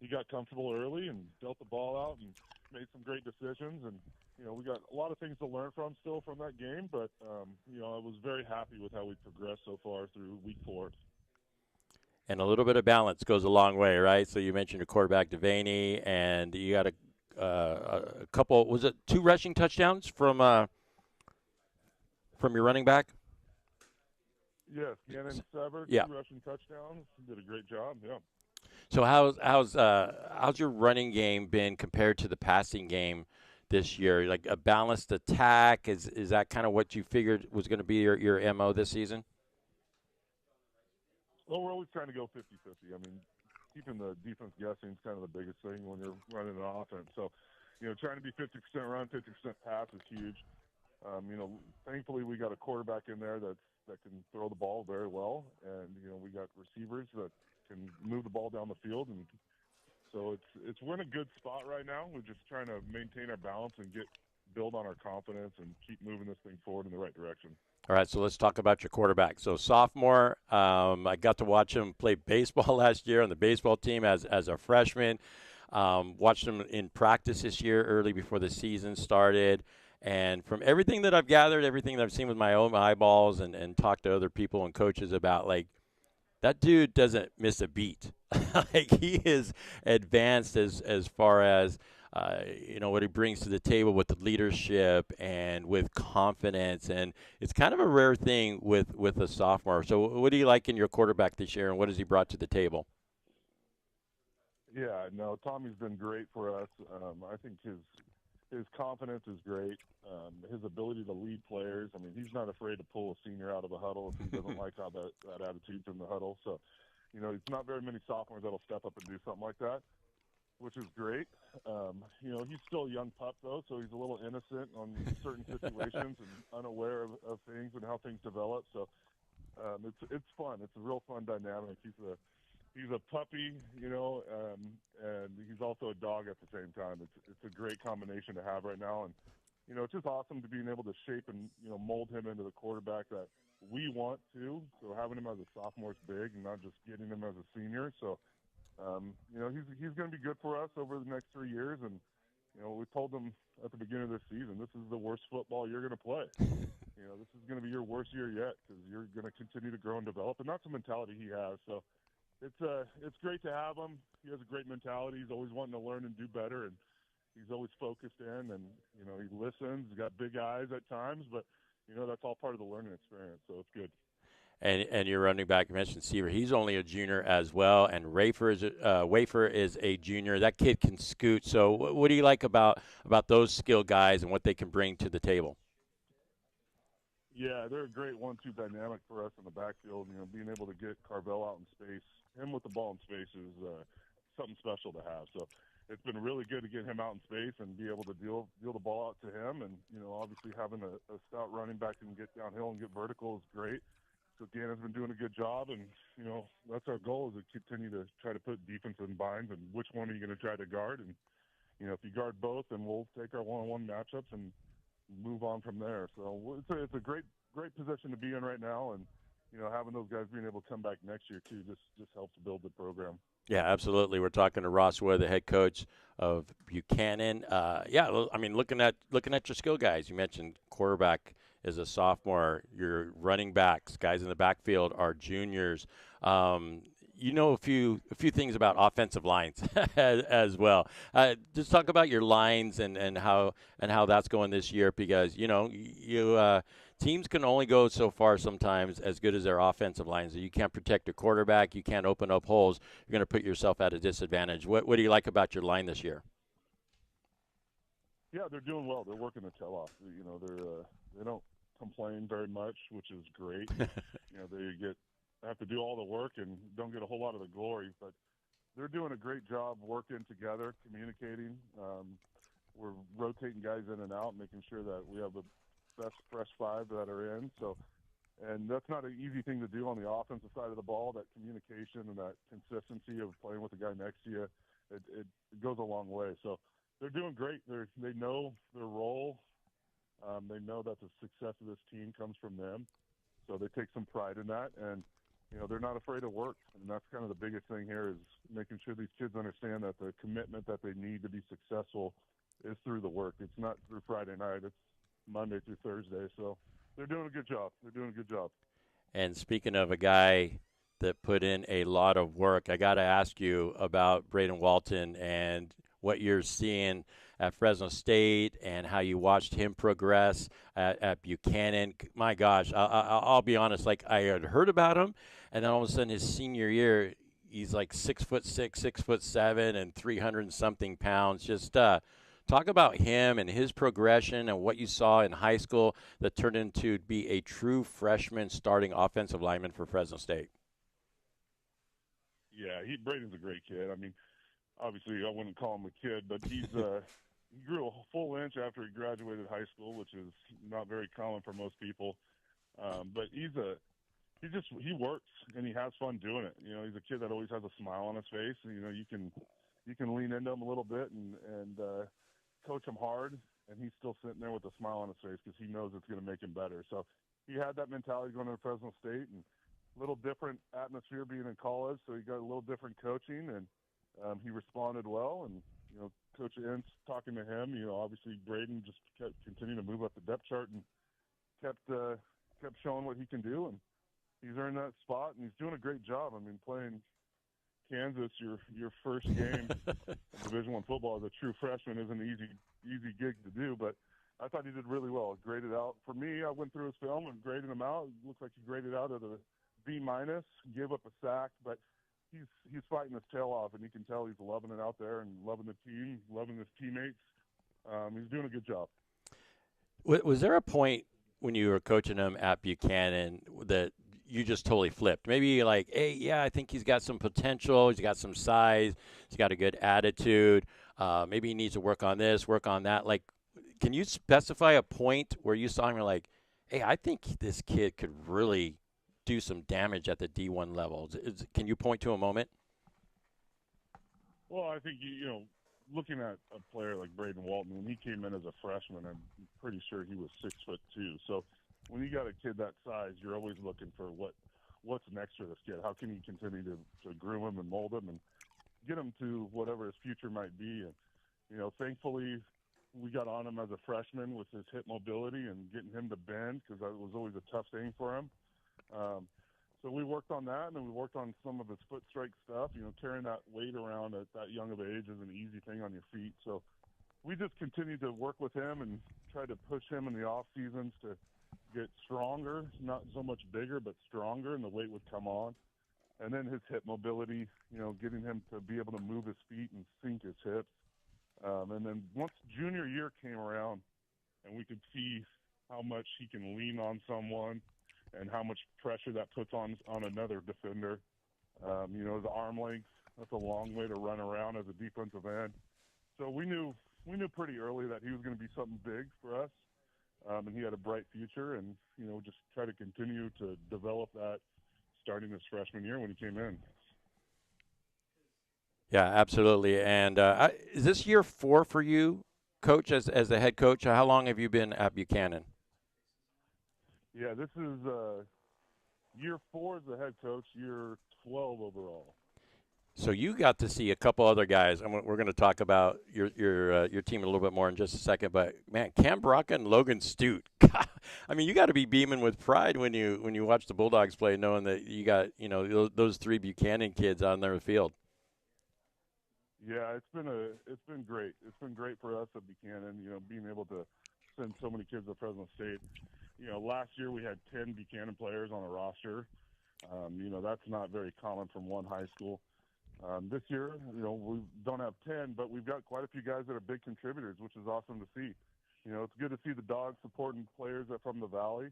he got comfortable early and dealt the ball out and made some great decisions. And, you know, we got a lot of things to learn from that game, but, you know, I was very happy with how we progressed so far through week 4. and a little bit of balance goes a long way, right? So you mentioned your quarterback Devaney, and you got a couple. Was it 2 rushing touchdowns from your running back? Yes, Gannon Sever, Yeah. 2 rushing touchdowns. He did a great job. Yeah. So how's your running game been compared to the passing game this year? Like a balanced attack, is that kind of what you figured was going to be your MO this season? Well, we're always trying to go 50-50. I mean, keeping the defense guessing is kind of the biggest thing when you're running an offense. So, trying to be 50% run, 50% pass is huge. Thankfully we got a quarterback in there that can throw the ball very well, and we got receivers that can move the ball down the field, and so we're in a good spot right now. We're just trying to maintain our balance and build on our confidence and keep moving this thing forward in the right direction. All right, so let's talk about your quarterback. So sophomore, I got to watch him play baseball last year on the baseball team as a freshman. Watched him in practice this year early before the season started. And from everything that I've gathered, everything that I've seen with my own eyeballs and talked to other people and coaches about, like, that dude doesn't miss a beat. Like, he is advanced as far as what he brings to the table with the leadership and with confidence, and it's kind of a rare thing with a sophomore. So what do you like in your quarterback this year, and what has he brought to the table? Yeah, no, Tommy's been great for us. I think his confidence is great. His ability to lead players. I mean, he's not afraid to pull a senior out of a huddle if he doesn't like how that attitude's in the huddle. So, it's not very many sophomores that'll step up and do something like that, which is great. He's still a young pup, though, so he's a little innocent on certain situations and unaware of things and how things develop. So it's fun. It's a real fun dynamic. He's a puppy, and he's also a dog at the same time. It's a great combination to have right now, and it's just awesome to being able to shape and mold him into the quarterback that we want to. So having him as a sophomore is big, and not just getting him as a senior. So he's going to be good for us over the next 3 years, and we told him at the beginning of this season, this is the worst football you're going to play. This is going to be your worst year yet because you're going to continue to grow and develop, and that's the mentality he has. So. It's great to have him. He has a great mentality. He's always wanting to learn and do better, and he's always focused in, and he listens. He's got big eyes at times, but that's all part of the learning experience. So it's good. And your running back, you mentioned Seaver. He's only a junior as well, and Wafer is a junior. That kid can scoot. So what do you like about those skill guys and what they can bring to the table? Yeah, they're a great 1-2 dynamic for us in the backfield. Being able to get Carvel out in space, him with the ball in space is something special to have. So it's been really good to get him out in space and be able to deal the ball out to him. And, obviously having a stout running back who can get downhill and get vertical is great. So Gannon's been doing a good job, and, that's our goal, is to continue to try to put defense in binds, and which one are you going to try to guard. And, if you guard both, then we'll take our one-on-one matchups and move on from there. So it's a great position to be in right now, and having those guys being able to come back next year too just helps build the program. Yeah, absolutely. We're talking to Ross Wood, the head coach of Buchanan. I mean, looking at your skill guys, you mentioned quarterback is a sophomore. Your running backs, guys in the backfield, are juniors. A few things about offensive lines as well. Just talk about your lines and how that's going this year, because teams can only go so far sometimes as good as their offensive lines. You can't protect your quarterback. You can't open up holes. You're going to put yourself at a disadvantage. What do you like about your line this year? Yeah, they're doing well. They're working their tail off. They don't complain very much, which is great. They have to do all the work and don't get a whole lot of the glory, but they're doing a great job working together, communicating. We're rotating guys in and out, making sure that we have the best fresh 5 that are in. So, and that's not an easy thing to do on the offensive side of the ball. That communication and that consistency of playing with the guy next to you, it goes a long way. So they're doing great. They know their role. They know that the success of this team comes from them. So they take some pride in that, and they're not afraid of work. And that's kind of the biggest thing here, is making sure these kids understand that the commitment that they need to be successful is through the work. It's not through Friday night. It's Monday through Thursday. So they're doing a good job. And speaking of a guy that put in a lot of work. I got to ask you about Braden Walton and what you're seeing at Fresno State and how you watched him progress at Buchanan. My gosh, I'll be honest. Like I had heard about him, and then all of a sudden his senior year, he's like 6'6", 6'7", and 300 and something pounds. Just talk about him and his progression and what you saw in high school that turned into be a true freshman starting offensive lineman for Fresno State. Yeah, Braden's a great kid. I mean, obviously I wouldn't call him a kid, but he grew a full inch after he graduated high school, which is not very common for most people. But he works and he has fun doing it. You know, he's a kid that always has a smile on his face. And, you know, you can lean into him a little bit and coach him hard, and he's still sitting there with a smile on his face because he knows it's going to make him better. So he had that mentality going to Fresno State, and a little different atmosphere being in college, so he got a little different coaching, and he responded well. And, you know, Coach Ince talking to him, you know, obviously Braden just kept continuing to move up the depth chart and kept showing what he can do, and he's earned that spot, and he's doing a great job. I mean, playing Kansas, your first game of Division I football as a true freshman isn't an easy gig to do, but I thought he did really well. Graded out for me. I went through his film and graded him out. It looks like he graded out at a B-, gave up a sack, but he's fighting his tail off, and you can tell he's loving it out there and loving the team, loving his teammates. He's doing a good job. Was there a point when you were coaching him at Buchanan that you just totally flipped? Maybe like, hey, yeah, I think he's got some potential. He's got some size. He's got a good attitude. Maybe he needs to work on this, work on that. Like, can you specify a point where you saw him and you're like, hey, I think this kid could really do some damage at the D1 level? Can you point to a moment? Well, I think, you know, looking at a player like Braden Walton, when he came in as a freshman, I'm pretty sure he was 6'2". So when you got a kid that size, you're always looking for what's next for this kid. How can you continue to groom him and mold him and get him to whatever his future might be? And, you know, thankfully we got on him as a freshman with his hip mobility and getting him to bend, because that was always a tough thing for him. So we worked on that, and then we worked on some of his foot strike stuff. You know, carrying that weight around at that young of age is an easy thing on your feet. So we just continued to work with him and try to push him in the off seasons to get stronger, not so much bigger, but stronger, and the weight would come on. And then his hip mobility, you know, getting him to be able to move his feet and sink his hips. And then once junior year came around and we could see how much he can lean on someone and how much pressure that puts on another defender. You know, his arm length, that's a long way to run around as a defensive end. So we knew pretty early that he was going to be something big for us, and he had a bright future, and, you know, just try to continue to develop that starting his freshman year when he came in. Yeah, absolutely. And is this year 4 for you, Coach, as the head coach? How long have you been at Buchanan? Yeah, this is year 4 as the head coach, year 12 overall. So you got to see a couple other guys, and we're going to talk about your team a little bit more in just a second. But man, Cam Braca and Logan Stute. I mean, you got to be beaming with pride when you watch the Bulldogs play, knowing that you got, you know, those 3 Buchanan kids on their field. Yeah, it's been great. It's been great for us at Buchanan. You know, being able to send so many kids to Fresno State. You know, last year we had 10 Buchanan players on a roster. You know, that's not very common from one high school. This year, you know, we don't have 10, but we've got quite a few guys that are big contributors, which is awesome to see. You know, it's good to see the Dogs supporting players from the Valley,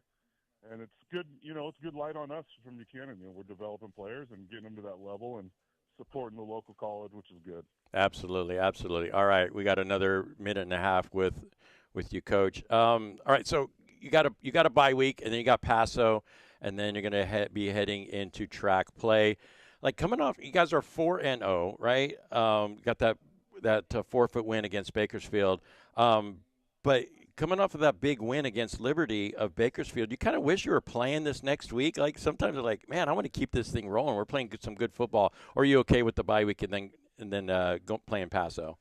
and it's good. You know, it's good light on us from Buchanan. You know, we're developing players and getting them to that level and supporting the local college, which is good. Absolutely, absolutely. All right, we got another minute and a half with you, Coach. All right, so you got a bye week, and then you got Paso, and then you're going to be heading into track play. Like coming off, you guys are 4-0, right? Got that forfeit win against Bakersfield, but coming off of that big win against Liberty of Bakersfield, you kind of wish you were playing this next week. Like sometimes you're like, man, I want to keep this thing rolling. We're playing some good football. Or are you okay with the bye week and then go play in Paso?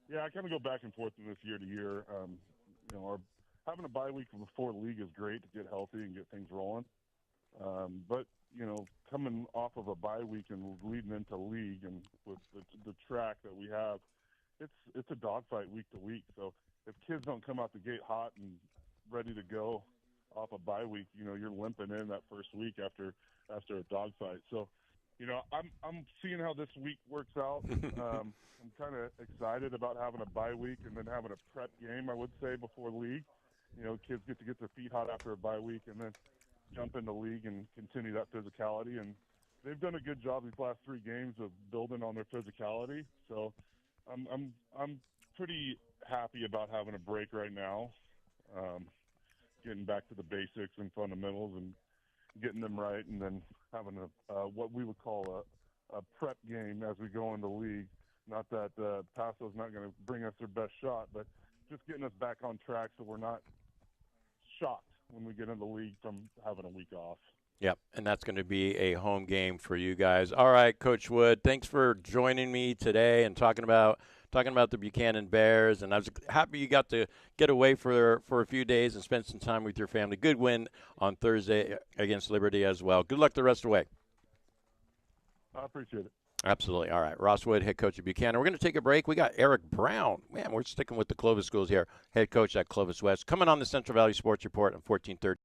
Yeah, I kind of go back and forth from this year to year. You know, having a bye week before the league is great to get healthy and get things rolling. But coming off of a bye week and leading into league, and with the track that we have, it's a dogfight week to week. So if kids don't come out the gate hot and ready to go off a bye week, you're limping in that first week after a dogfight. So, I'm seeing how this week works out. I'm kind of excited about having a bye week and then having a prep game, I would say, before league. Kids get their feet hot after a bye week and then jump into league and continue that physicality. And they've done a good job these last 3 games of building on their physicality. So I'm pretty happy about having a break right now, getting back to the basics and fundamentals and getting them right, and then having what we would call a prep game as we go into league. Not that Paso's not going to bring us their best shot, but just getting us back on track so we're not shocked when we get into the league from having a week off. Yep, and that's going to be a home game for you guys. All right, Coach Wood, thanks for joining me today and talking about the Buchanan Bears. And I was happy you got to get away for a few days and spend some time with your family. Good win on Thursday against Liberty as well. Good luck the rest of the way. I appreciate it. Absolutely. All right, Ross Wood, head coach of Buchanan. We're going to take a break. We got Eric Brown. Man, we're sticking with the Clovis schools here. Head coach at Clovis West. Coming on the Central Valley Sports Report on 1430.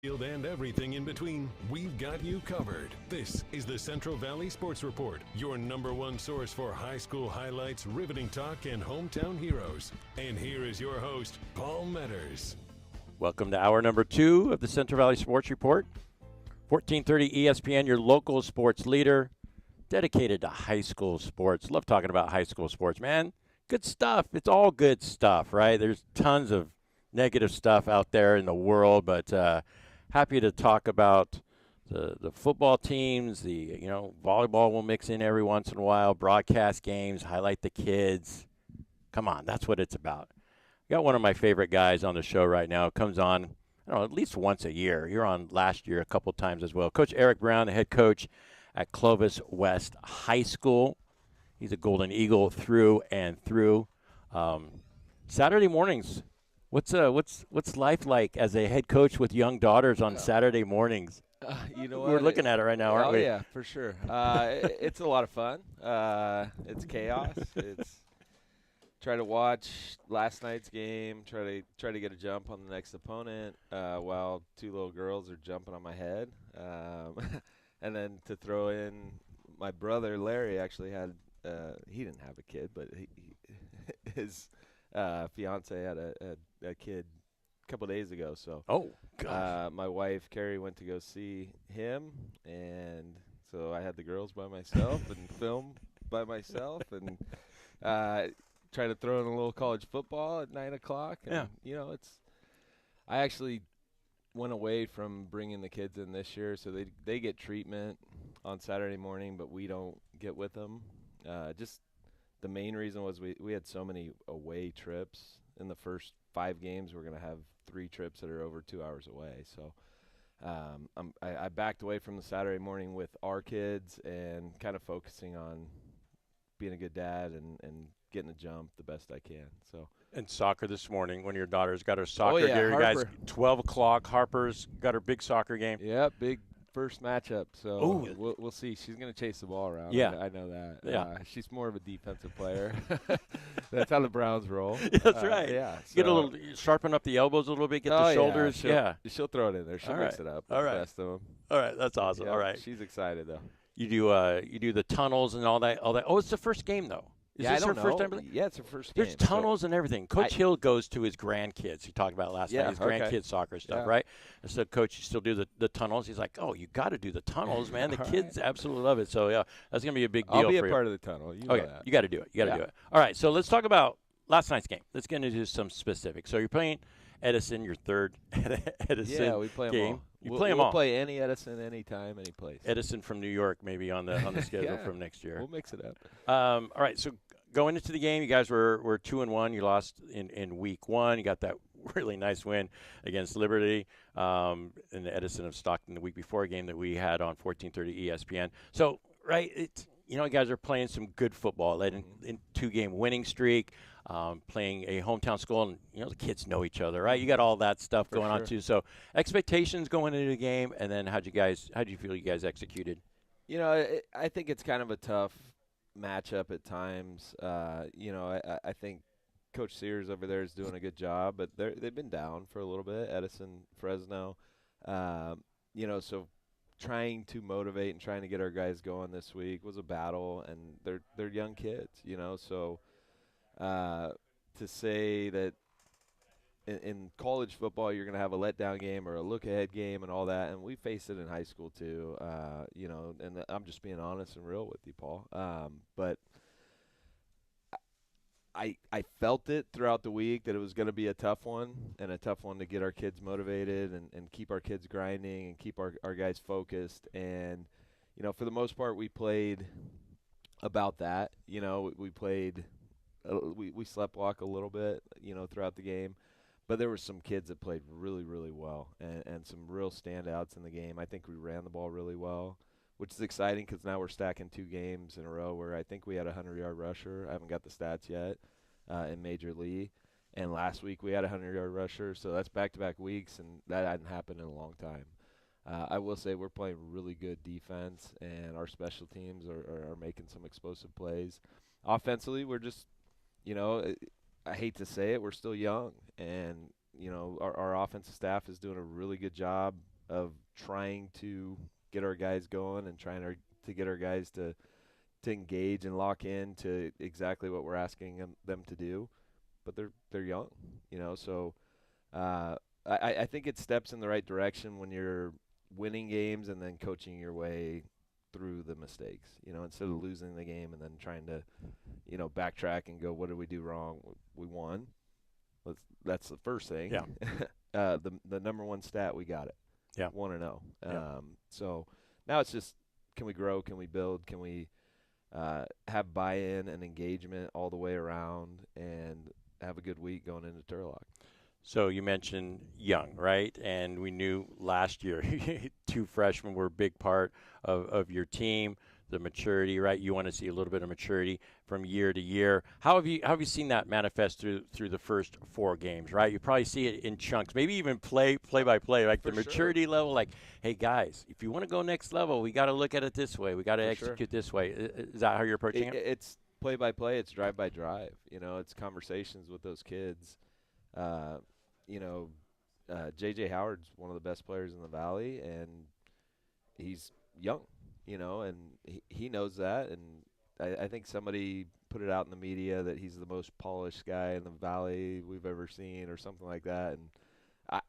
And everything in between, we've got you covered. This is the Central Valley Sports Report, your #1 source for high school highlights, riveting talk, and hometown heroes. And here is your host, Paul Meadors. Welcome to hour number 2 of the Central Valley Sports Report. 1430 ESPN, your local sports leader, dedicated to high school sports. Love talking about high school sports, man. Good stuff. It's all good stuff, right? There's tons of negative stuff out there in the world, but happy to talk about the football teams, volleyball will mix in every once in a while, broadcast games, highlight the kids. Come on, that's what it's about. Got one of my favorite guys on the show right now. Comes on, I don't know, at least once a year. You're on last year a couple times as well. Coach Eric Brown, the head coach at Clovis West High School. He's a Golden Eagle through and through. Saturday mornings. What's life like as a head coach with young daughters on Saturday mornings? You know what? We're looking at it right now, aren't we? Oh, yeah, for sure. It's a lot of fun. It's chaos. It's try to watch last night's game, try to get a jump on the next opponent while 2 little girls are jumping on my head. And then to throw in my brother, Larry, actually had he didn't have a kid, but his fiance had a kid a couple days ago. So my wife Carrie went to go see him, and so I had the girls by myself and film by myself, and try to throw in a little college football at 9 o'clock. And, I actually went away from bringing the kids in this year, so they get treatment on Saturday morning, but we don't get with them. Just the main reason was we had so many away trips. In the first 5 games, we're going to have 3 trips that are over 2 hours away. So I backed away from the Saturday morning with our kids and kind of focusing on being a good dad and getting the jump the best I can. So. And soccer this morning when your daughter's got her soccer gear. You Harper. guys, 12 o'clock, Harper's got her big soccer game. Yeah, big first matchup. So we'll see. She's going to chase the ball around. Yeah. I know that. Yeah. She's more of a defensive player. That's how the Browns roll. That's right. Yeah. Get a little, sharpen up the elbows a little bit, get the shoulders. She'll throw it in there. She'll mix it up. All right. The best of them. All right. That's awesome. Yeah, all right. She's excited, though. You do the tunnels and all that. Oh, it's the first game, though. Is this her first time? Yeah, it's her first game. There's tunnels and everything. Coach Hill goes to his grandkids. He talked about last night, his grandkids soccer stuff, right? And so, Coach, you still do the tunnels? He's like, oh, you got to do the tunnels, man. The kids absolutely love it. So, yeah, that's going to be a big deal for you. I'll be a part of the tunnel. You know that. You got to do it. You got to do it. All right, so let's talk about last night's game. Let's get into some specifics. So you're playing Edison, your third Edison yeah, we play game. Them all. We'll play any Edison, anytime, any place. Edison from New York maybe on the schedule from next year. We'll mix it up. All right, so going into the game, you guys were 2-1. You lost in week 1. You got that really nice win against Liberty in the Edison of Stockton the week before a game that we had on 1430 ESPN. So, right, you guys are playing some good football, led in 2-game winning streak. Playing a hometown school, and the kids know each other, right? You got all that stuff going on too. So expectations going into the game, and then how do you feel you guys executed? I think it's kind of a tough matchup at times. I think Coach Sears over there is doing a good job, but they've been down for a little bit. Edison, Fresno, so trying to motivate and trying to get our guys going this week was a battle, and they're young kids, so. To say that in college football you're going to have a letdown game or a look-ahead game and all that, and we faced it in high school too, and I'm just being honest and real with you, Paul. But I felt it throughout the week that it was going to be a tough one, and a tough one to get our kids motivated and keep our kids grinding and keep our guys focused. And, for the most part we played about that. We played – we slept walk a little bit, throughout the game. But there were some kids that played really, really well and some real standouts in the game. I think we ran the ball really well, which is exciting because now we're stacking 2 games in a row where I think we had a 100-yard rusher. I haven't got the stats yet in Major League. And last week we had a 100-yard rusher, so that's back-to-back weeks, and that hadn't happened in a long time. I will say we're playing really good defense, and our special teams are making some explosive plays. Offensively, we're just – I hate to say it, we're still young, and our offensive staff is doing a really good job of trying to get our guys going and to get our guys to engage and lock in to exactly what we're asking them to do. But they're young, so I think it steps in the right direction when you're winning games and then coaching your way through the mistakes, instead of losing the game and then trying to, backtrack and go, what did we do wrong? We won. That's the first thing. Yeah. The number one stat, we got it. Yeah. 1-0. Yeah. So now it's just, can we grow? Can we build? Can we have buy-in and engagement all the way around and have a good week going into Turlock? So you mentioned young, right? And we knew last year 2 freshmen were a big part of your team, the maturity, right? You want to see a little bit of maturity from year to year. How have you seen that manifest through the first 4 games, right? You probably see it in chunks, maybe even play by play, like For the maturity sure. level. Like, hey guys, if you want to go next level, we got to look at it this way. We got to For execute sure. this way. Is that how you're approaching it? It's play by play. It's drive by drive. It's conversations with those kids. J.J. Howard's one of the best players in the Valley, and he's young, and he knows that. And I think somebody put it out in the media that he's the most polished guy in the Valley we've ever seen or something like that. And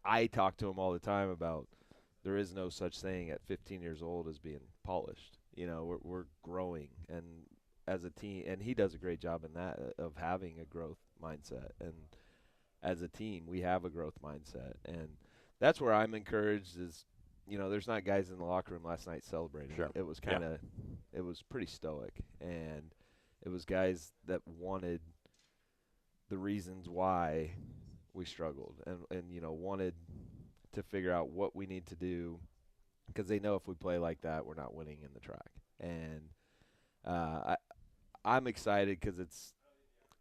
I talk to him all the time about there is no such thing at 15 years old as being polished. We're growing, and as a team, and he does a great job in that, of having a growth mindset. And as a team, we have a growth mindset, and that's where I'm encouraged. Is there's not guys in the locker room last night celebrating. Sure. It was it was pretty stoic, and it was guys that wanted the reasons why we struggled, and wanted to figure out what we need to do, because they know if we play like that, we're not winning in the track. And I'm excited because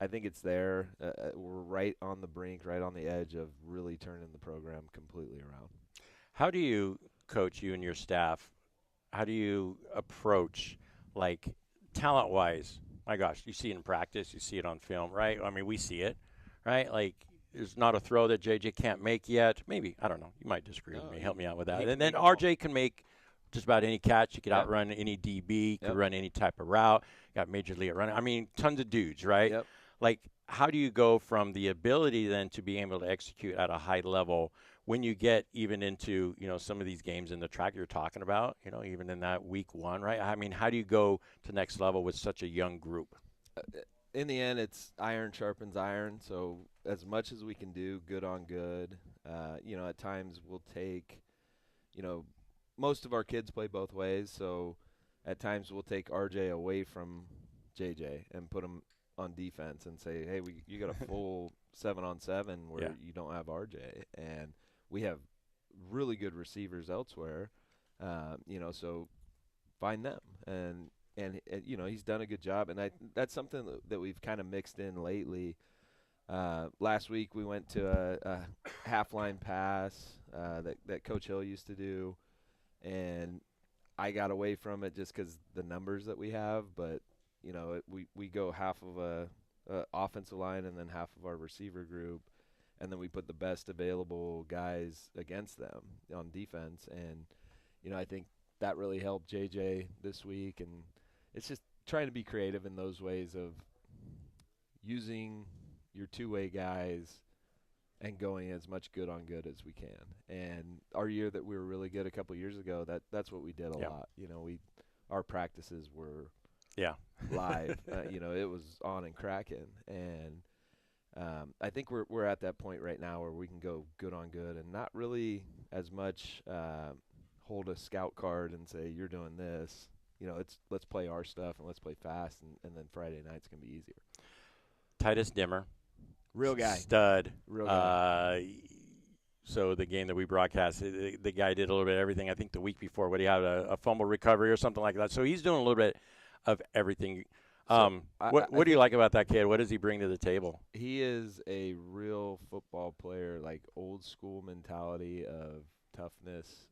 I think it's there. We're right on the brink, right on the edge of really turning the program completely around. How do you, Coach, you and your staff, how do you approach, like, talent-wise? My gosh, you see it in practice, you see it on film, right? I mean, we see it, right? Like, there's not a throw that JJ can't make yet. Maybe, I don't know. You might disagree with me. Help me out with that. And then RJ can make just about any catch. He could outrun any DB, could run any type of route. Got major league running. I mean, tons of dudes, right? Yep. Like, how do you go from the ability then to be able to execute at a high level when you get even into, some of these games in the track you're talking about, even in that week 1, right? I mean, how do you go to next level with such a young group? In the end, it's iron sharpens iron. So as much as we can do, good on good. At times we'll take, most of our kids play both ways. So at times we'll take RJ away from JJ and put him on defense and say, hey, you got a full 7-on-7 where you don't have RJ. And we have really good receivers elsewhere, so find them. And he's done a good job. And that's something that we've kind of mixed in lately. Last week we went to a half-line pass that Coach Hill used to do, and I got away from it just because the numbers that we have. But, we go half of a offensive line and then half of our receiver group, and then we put the best available guys against them on defense. And, I think that really helped JJ this week. And it's just trying to be creative in those ways of using your two-way guys and going as much good on good as we can. And our year that we were really good a couple of years ago, that's what we did a lot. Our practices were live. It was on and cracking. And I think we're at that point right now where we can go good on good and not really as much hold a scout card and say, you're doing this. Let's play our stuff and let's play fast, and then Friday night's going to be easier. Titus Dimmer. Real guy. Stud. Real guy. So the game that we broadcast, the guy did a little bit of everything. I think the week before, he had a fumble recovery or something like that. So he's doing a little bit of everything. What do you like about that kid? What does he bring to the table? He is a real football player, like old school mentality of toughness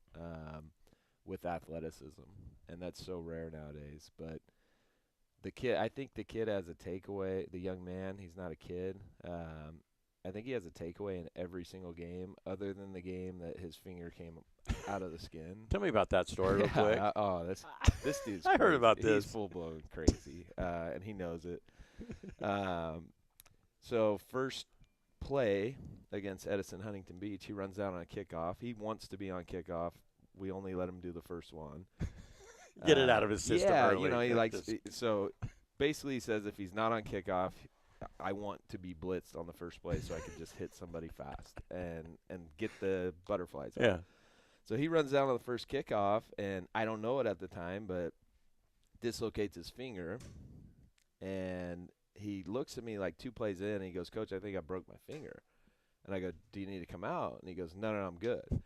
with athleticism, and that's so rare nowadays. But I think the kid has a takeaway. The young man, he's not a kid. I think he has a takeaway in every single game, other than the game that his finger came out of the skin. Tell me about that story real quick. This dude's I heard crazy. about this. He's full blown crazy, and he knows it. So first play against Edison Huntington Beach, he runs out on a kickoff. He wants to be on kickoff. We only let him do the first one. Get it out of his system early. You know, he likes so basically he says if he's not on kickoff, I want to be blitzed on the first play so I can just hit somebody fast and get the butterflies. Yeah. So he runs down on the first kickoff, and I don't know it at the time, but dislocates his finger, and he looks at me like 2 plays in, and he goes, "Coach, I think I broke my finger." And I go, "Do you need to come out?" And he goes, No, I'm good."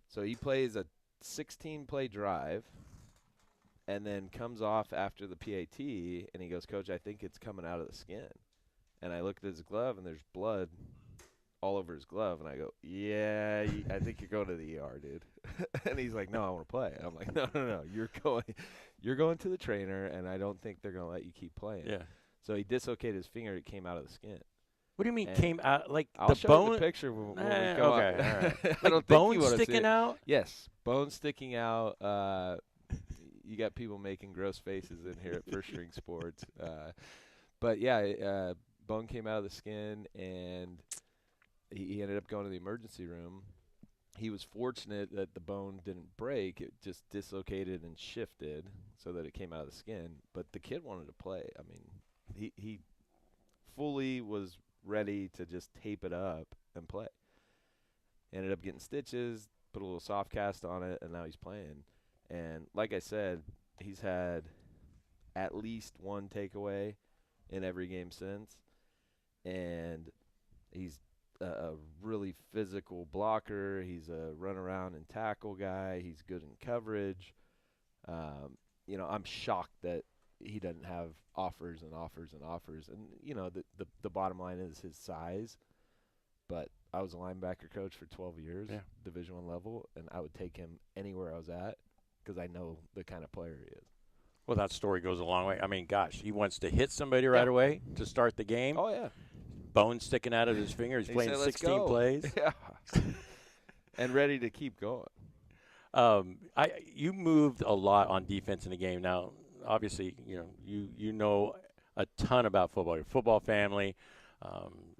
So he plays a 16-play drive and then comes off after the PAT, and he goes, "Coach, I think it's coming out of the skin." And I looked at his glove, and there's blood all over his glove. And I go, "Yeah, I think you're going to the ER, dude." And he's like, "No, I want to play." I'm like, No. You're going to the trainer, and I don't think they're going to let you keep playing. Yeah. So he dislocated his finger. It came out of the skin. What do you mean And came out? Like I'll the show bone? you the picture when we go Okay, out. all right. I don't Like think you bone wanna see sticking it. out? Yes, bone sticking out. You got people making gross faces in here at First String Sports. But yeah, bone came out of the skin, and he ended up going to the emergency room. He was fortunate that the bone didn't break. It just dislocated and shifted so that it came out of the skin. But the kid wanted to play. I mean, he fully was ready to just tape it up and play. Ended up getting stitches, put a little soft cast on it, and now he's playing. And like I said, he's had at least one takeaway in every game since. And he's a really physical blocker. He's a run around and tackle guy. He's good in coverage. You know, I'm shocked that he doesn't have offers and offers and offers. And, you know, the bottom line is his size. But I was a linebacker coach for 12 years, Division I level, and I would take him anywhere I was at because I know the kind of player he is. Well, that story goes a long way. I mean, gosh, he wants to hit somebody right away to start the game. Oh, yeah. Bone sticking out of his finger. He's playing said, "Let's 16 go." plays. Yeah. And ready to keep going. You moved a lot on defense in the game. Now, obviously, you know a ton about football. Your football family,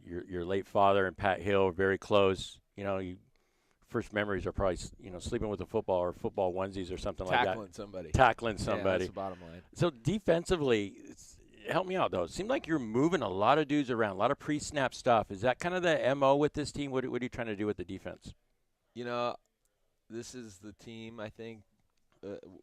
your late father and Pat Hill are very close. You know, first memories are probably sleeping with a football or football onesies or something like that. Tackling somebody. Yeah, that's the bottom line. So defensively, help me out though. It seemed like you're moving a lot of dudes around, a lot of pre-snap stuff. Is that kind of the MO with this team? What are you trying to do with the defense? You know, this is the team, I think,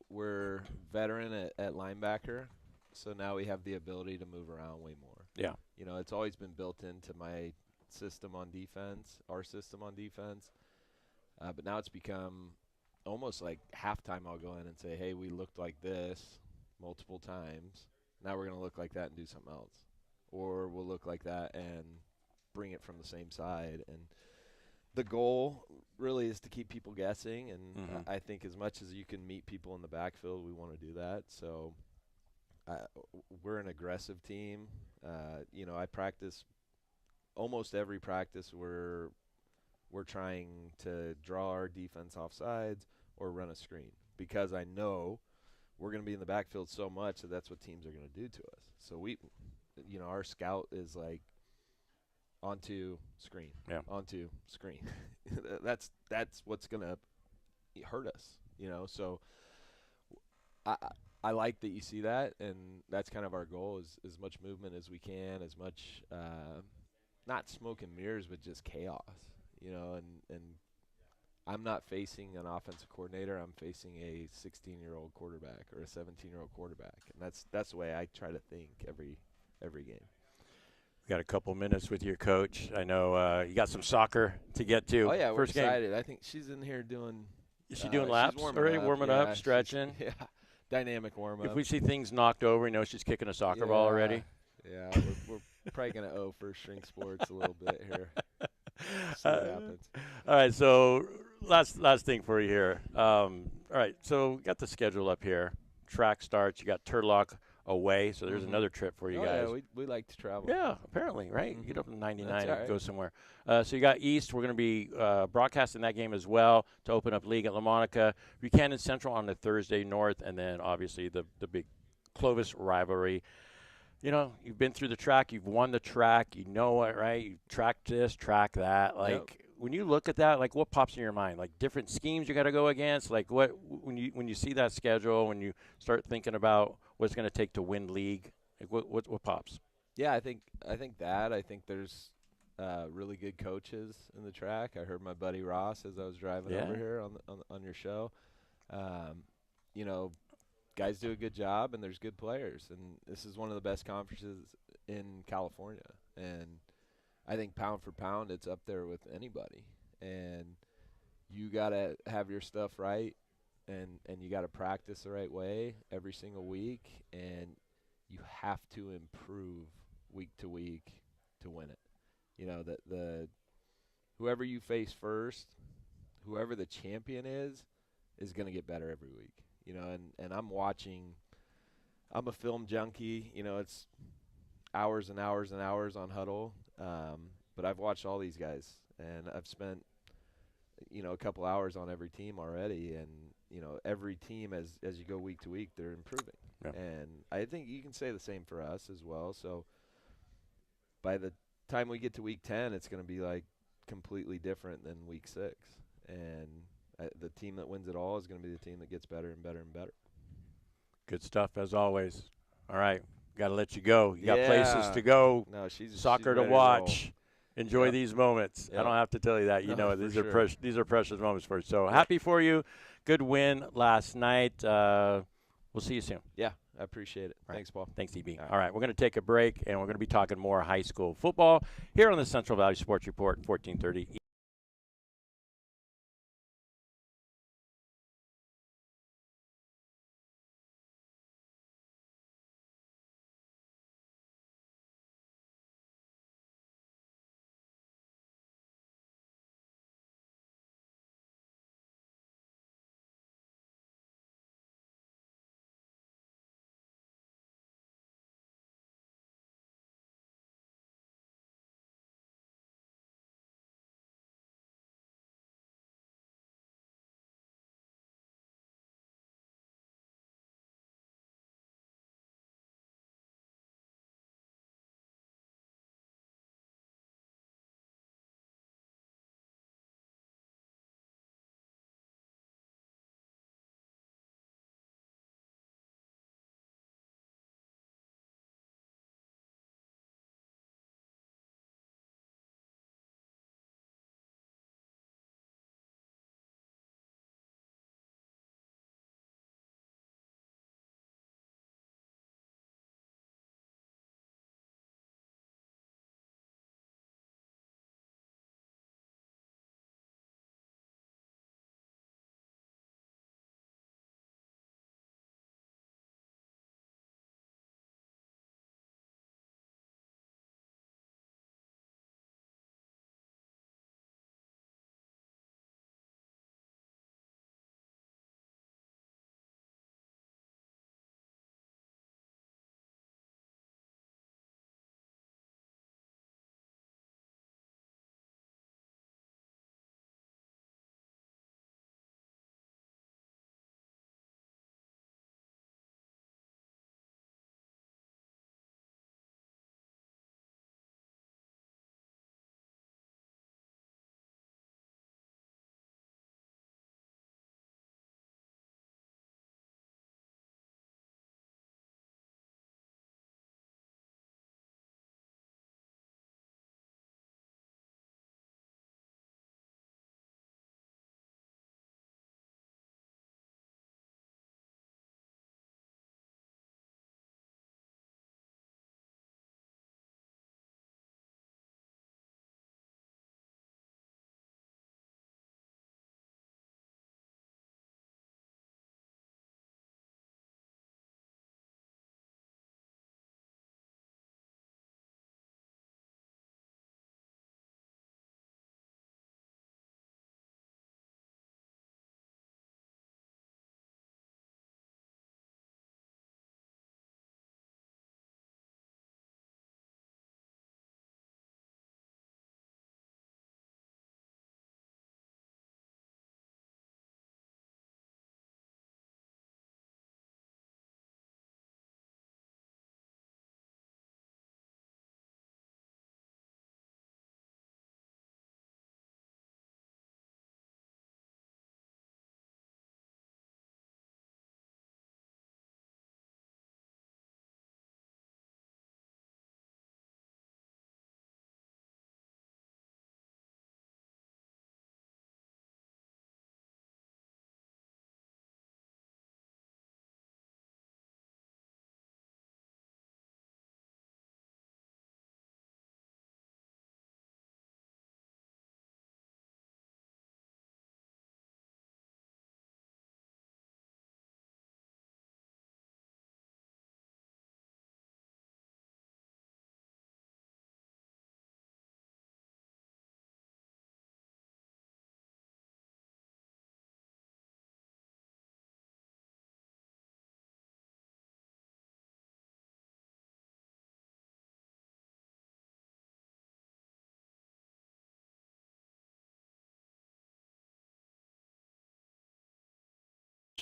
we're veteran at linebacker, so now we have the ability to move around way more. Yeah. You know, it's always been built into my system on defense, our system on defense, but now it's become almost like halftime I'll go in and say, hey, we looked like this multiple times. Now we're going to look like that and do something else. Or we'll look like that and bring it from the same side. And the goal really is to keep people guessing. And I think as much as you can meet people in the backfield, we want to do that. So we're an aggressive team. You know, I practice almost every practice we're trying to draw our defense off sides or run a screen because I know we're going to be in the backfield so much that that's what teams are going to do to us. So our scout is like onto screen, onto screen. That's what's going to hurt us, you know. So I like that you see that, and that's kind of our goal is as much movement as we can, as much not smoke and mirrors, but just chaos, you know. And I'm not facing an offensive coordinator. I'm facing a 16-year-old quarterback or a 17-year-old quarterback, and that's the way I try to think every game. We got a couple minutes with your coach. I know you got some soccer to get to. Oh yeah, we're First game. excited. I think she's in here doing. Is she doing laps already? Warming up, stretching. Yeah, dynamic warm up. If we see things knocked over, you know she's kicking a soccer ball already. Yeah, we're probably gonna owe First String Sports a little bit here. See what happens. All right, so last thing for you here. All right, so we got the schedule up here. Track starts. You got Turlock away. So there's another trip for you guys. Yeah, we like to travel. Yeah, apparently, right? Get up to 99 and right. go somewhere. So you got East. We're going to be broadcasting that game as well to open up league at La Monica. Buchanan Central on the Thursday North, and then obviously the big Clovis rivalry. You know, you've been through the track. You've won the track. You know it, right? You tracked this, track that. Like, when you look at that, like, what pops in your mind? Like, different schemes you got to go against? Like, what when you see that schedule, when you start thinking about what's going to take to win league, like, what pops? Yeah, I think that. I think there's really good coaches in the track. I heard my buddy Ross as I was driving over here on your show. You know, guys do a good job, and there's good players. And this is one of the best conferences in California. And I think pound for pound, it's up there with anybody. And you got to have your stuff right, and you got to practice the right way every single week. And you have to improve week to week to win it. You know, the whoever you face first, whoever the champion is going to get better every week. You know, and I'm watching. I'm a film junkie. You know, it's hours and hours and hours on Huddle. But I've watched all these guys, and I've spent, you know, a couple hours on every team already. And, you know, every team, as you go week to week, they're improving. Yeah. And I think you can say the same for us as well. So by the time we get to week 10, it's going to be, like, completely different than week 6. And the team that wins it all is going to be the team that gets better and better and better. Good stuff, as always. All right. Got to let you go. You got places to go, soccer to watch. Enjoy these moments. I don't have to tell you that. You know, these are precious moments for you. So happy for you. Good win last night. We'll see you soon. Yeah, I appreciate it. Thanks, Paul. Thanks, EB. All right, we're going to take a break, and we're going to be talking more high school football here on the Central Valley Sports Report, 1430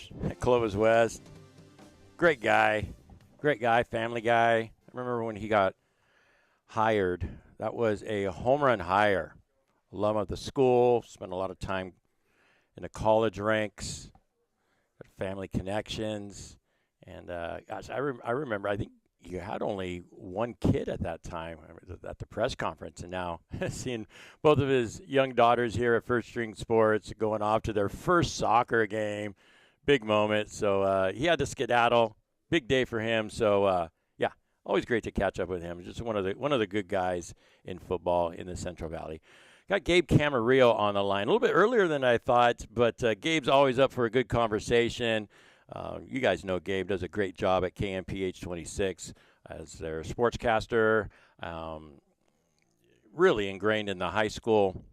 coach at Clovis West. Great guy, family guy. I remember when he got hired. That was a home run hire. Alum of the school, spent a lot of time in the college ranks, family connections, and gosh, I remember. I think you had only one kid at that time at the press conference, and now seeing both of his young daughters here at First String Sports going off to their first soccer game, big moment. So he had to skedaddle. Big day for him. So yeah, always great to catch up with him. Just one of the good guys in football in the Central Valley. Got Gabe Camarillo on the line a little bit earlier than I thought, but Gabe's always up for a good conversation. You guys know Gabe does a great job at KMPH 26 as their sportscaster. Really ingrained in the high school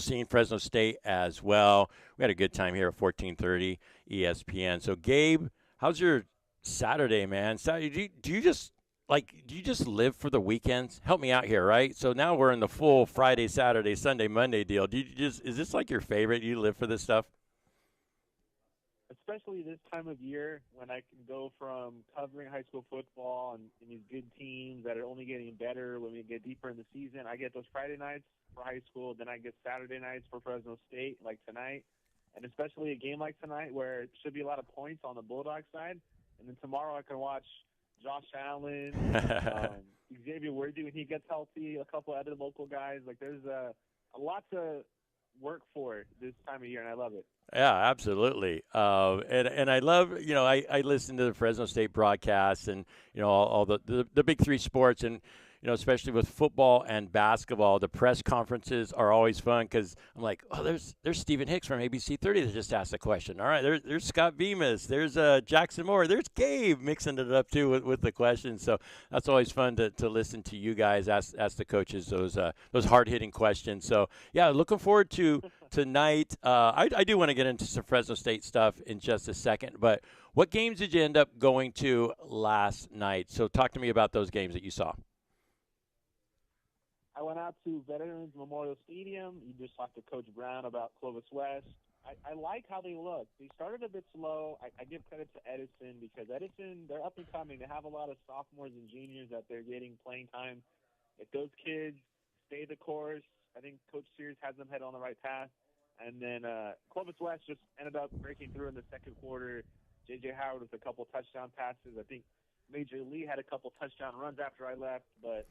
scene, Fresno State as well. We had a good time here at 1430 ESPN. So Gabe, how's your Saturday, man? Saturday, do you just live for the weekends? Help me out here, right? So now we're in the full Friday, Saturday, Sunday, Monday deal. Is this like your favorite? Do you live for this stuff? Especially this time of year when I can go from covering high school football and these good teams that are only getting better when we get deeper in the season. I get those Friday nights for high school, then I get Saturday nights for Fresno State, like tonight, and especially a game like tonight where it should be a lot of points on the Bulldog side. And then tomorrow I can watch Josh Allen, Xavier Worthy when he gets healthy, a couple other local guys. Like there's a lot to work for this time of year, and I love it. Yeah, absolutely. And I love, I listen to the Fresno State broadcasts and, all the big three sports and, especially with football and basketball, the press conferences are always fun because I'm like, oh, there's Stephen Hicks from ABC 30 that just asked a question. All right, there's Scott Bemis, there's Jackson Moore, there's Gabe mixing it up too with the questions. So that's always fun to listen to you guys ask the coaches those hard hitting questions. So yeah, looking forward to tonight. I do want to get into some Fresno State stuff in just a second, but what games did you end up going to last night? So talk to me about those games that you saw. I went out to Veterans Memorial Stadium. You just talked to Coach Brown about Clovis West. I like how they look. They started a bit slow. I give credit to Edison because Edison, they're up and coming. They have a lot of sophomores and juniors that they're getting playing time. If those kids stay the course, I think Coach Sears has them head on the right path. And then Clovis West just ended up breaking through in the second quarter. J.J. Howard with a couple touchdown passes. I think Major Lee had a couple touchdown runs after I left, but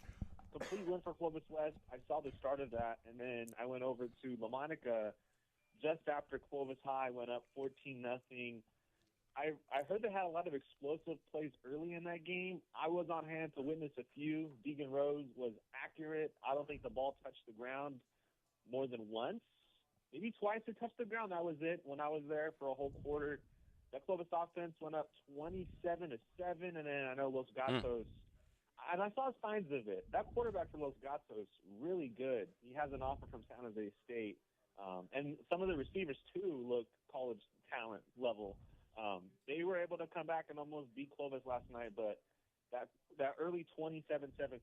complete win for Clovis West. I saw the start of that, and then I went over to La Monica just after Clovis High went up 14-0. I heard they had a lot of explosive plays early in that game. I was on hand to witness a few. Deegan Rose was accurate. I don't think the ball touched the ground more than once. Maybe twice it touched the ground. That was it when I was there for a whole quarter. That Clovis offense went up 27-7, and then I know Los Gatos. And I saw signs of it. That quarterback for Los Gatos, really good. He has an offer from San Jose State. And some of the receivers, too, look college talent level. They were able to come back and almost beat Clovis last night, but that early 27-7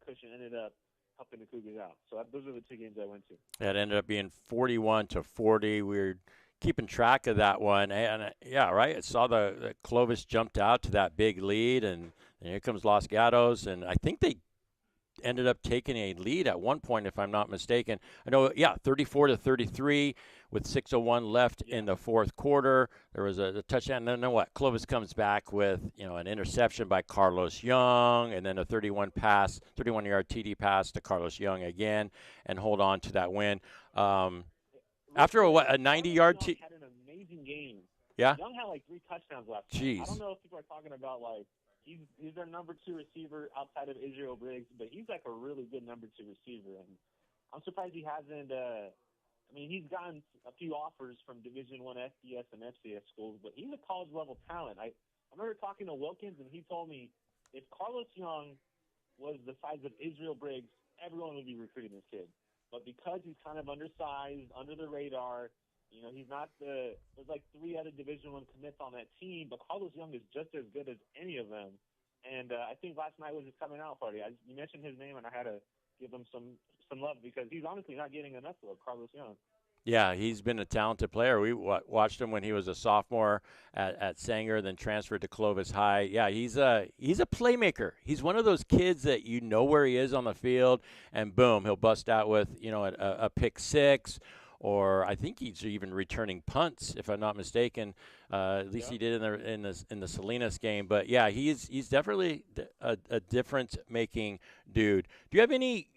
cushion ended up helping the Cougars out. So those are the two games I went to. That ended up being 41-40. We were keeping track of that one. And yeah, right, I saw the Clovis jumped out to that big lead, and here comes Los Gatos, and I think they ended up taking a lead at one point, if I'm not mistaken. I know, 34-33 with 6:01 left in the fourth quarter. There was a touchdown. And then what? Clovis comes back with, an interception by Carlos Young, and then a 31-yard TD pass to Carlos Young again, and hold on to that win. After a 90-yard Young had an amazing game. Yeah? Young had like 3 touchdowns last night. Jeez. I don't know if people are talking about he's their number 2 receiver outside of Israel Briggs, but he's like a really good number 2 receiver. And I'm surprised he hasn't he's gotten a few offers from Division I FBS and FCS schools, but he's a college-level talent. I remember talking to Wilkins, and he told me if Carlos Young was the size of Israel Briggs, everyone would be recruiting this kid. But because he's kind of undersized, under the radar, he's not there's like 3 other Division I commits on that team, but Carlos Young is just as good as any of them. And I think last night was his coming out party. You mentioned his name, and I had to give him some love because he's honestly not getting enough love, Carlos Young. Yeah, he's been a talented player. We watched him when he was a sophomore at Sanger, then transferred to Clovis High. Yeah, he's a playmaker. He's one of those kids that you know where he is on the field, and boom, he'll bust out with a pick six, or I think he's even returning punts, if I'm not mistaken. At least he did in the Salinas game. But yeah, he's definitely a difference making dude. Do you have any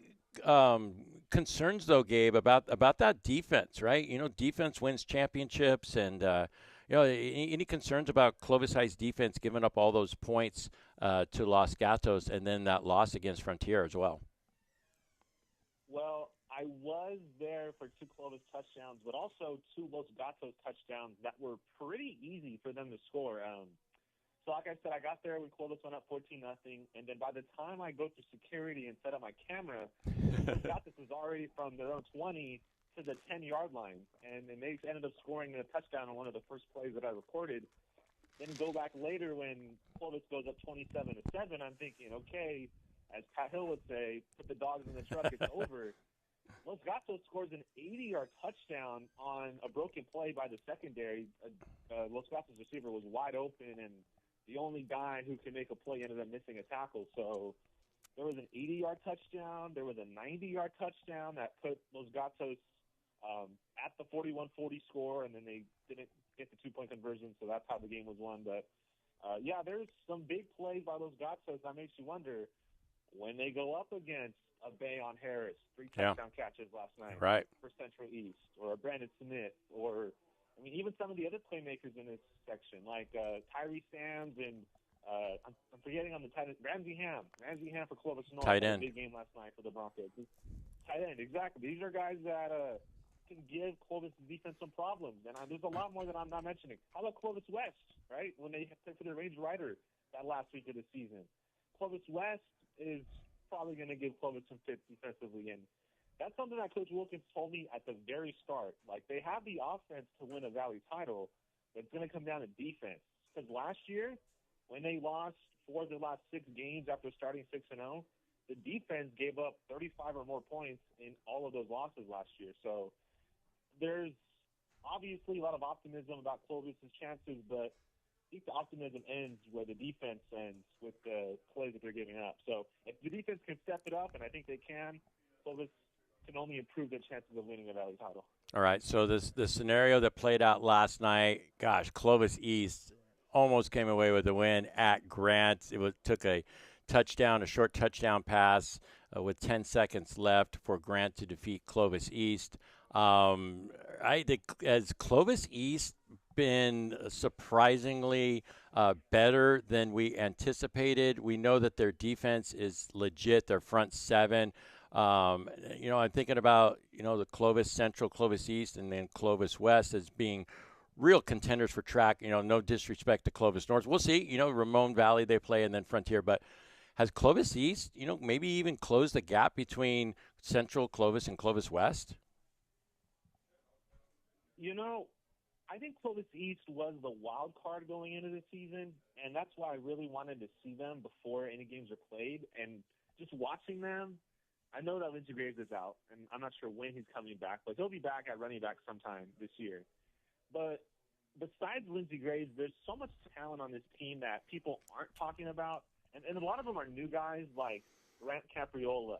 concerns though, Gabe, about that defense? Right, defense wins championships, and any concerns about Clovis High's defense giving up all those points to Los Gatos, and then that loss against Frontier as well? Well, I was there for 2 Clovis touchdowns, but also 2 Los Gatos touchdowns that were pretty easy for them to score. So like I said, I got there when Clovis went up 14-0, and then by the time I go through security and set up my camera, Los Gatos was already from their own 20 to the 10-yard line, and they ended up scoring a touchdown on one of the first plays that I recorded. Then go back later when Clovis goes up 27-7, I'm thinking, okay, as Pat Hill would say, put the dogs in the truck, it's over. Los Gatos scores an 80-yard touchdown on a broken play by the secondary. Los Gatos receiver was wide open, and the only guy who can make a play ended up missing a tackle. So there was an 80-yard touchdown. There was a 90-yard touchdown that put Los Gatos at the 41-40 score, and then they didn't get the 2-point conversion, so that's how the game was won. But, yeah, there's some big plays by Los Gatos that makes you wonder when they go up against a Bayon Harris, 3 touchdown catches last night for Central East, or a Brandon Smith, or – I mean, even some of the other playmakers in this section, like Tyree Sams and I'm forgetting on the tight end, Ramsey Ham for Clovis North. Tight end. Big game last night for the Broncos. Tight end, exactly. These are guys that can give Clovis defense some problems, and there's a lot more that I'm not mentioning. How about Clovis West, right, when they played for the Range Rider that last week of the season? Clovis West is probably going to give Clovis some fits defensively, and that's something that Coach Wilkins told me at the very start. Like, they have the offense to win a Valley title, but it's going to come down to defense. Because last year, when they lost 4 of their last 6 games after starting 6-0, the defense gave up 35 or more points in all of those losses last year. So there's obviously a lot of optimism about Clovis's chances, but I think the optimism ends where the defense ends with the plays that they're giving up. So if the defense can step it up, and I think they can, Clovis can only improve their chances of winning the Valley title. All right, so the scenario that played out last night, gosh, Clovis East almost came away with the win at Grant. Took a short touchdown pass with 10 seconds left for Grant to defeat Clovis East. Has Clovis East been surprisingly better than we anticipated? We know that their defense is legit, their front 7. I'm thinking about, the Clovis Central, Clovis East, and then Clovis West as being real contenders for track. No disrespect to Clovis North. We'll see. Ramon Valley they play, and then Frontier. But has Clovis East, maybe even closed the gap between Central, Clovis, and Clovis West? I think Clovis East was the wild card going into the season, and that's why I really wanted to see them before any games are played. And just watching them, I know that Lindsey Graves is out, and I'm not sure when he's coming back, but he'll be back at running back sometime this year. But besides Lindsey Graves, there's so much talent on this team that people aren't talking about, and a lot of them are new guys like Grant Capriola,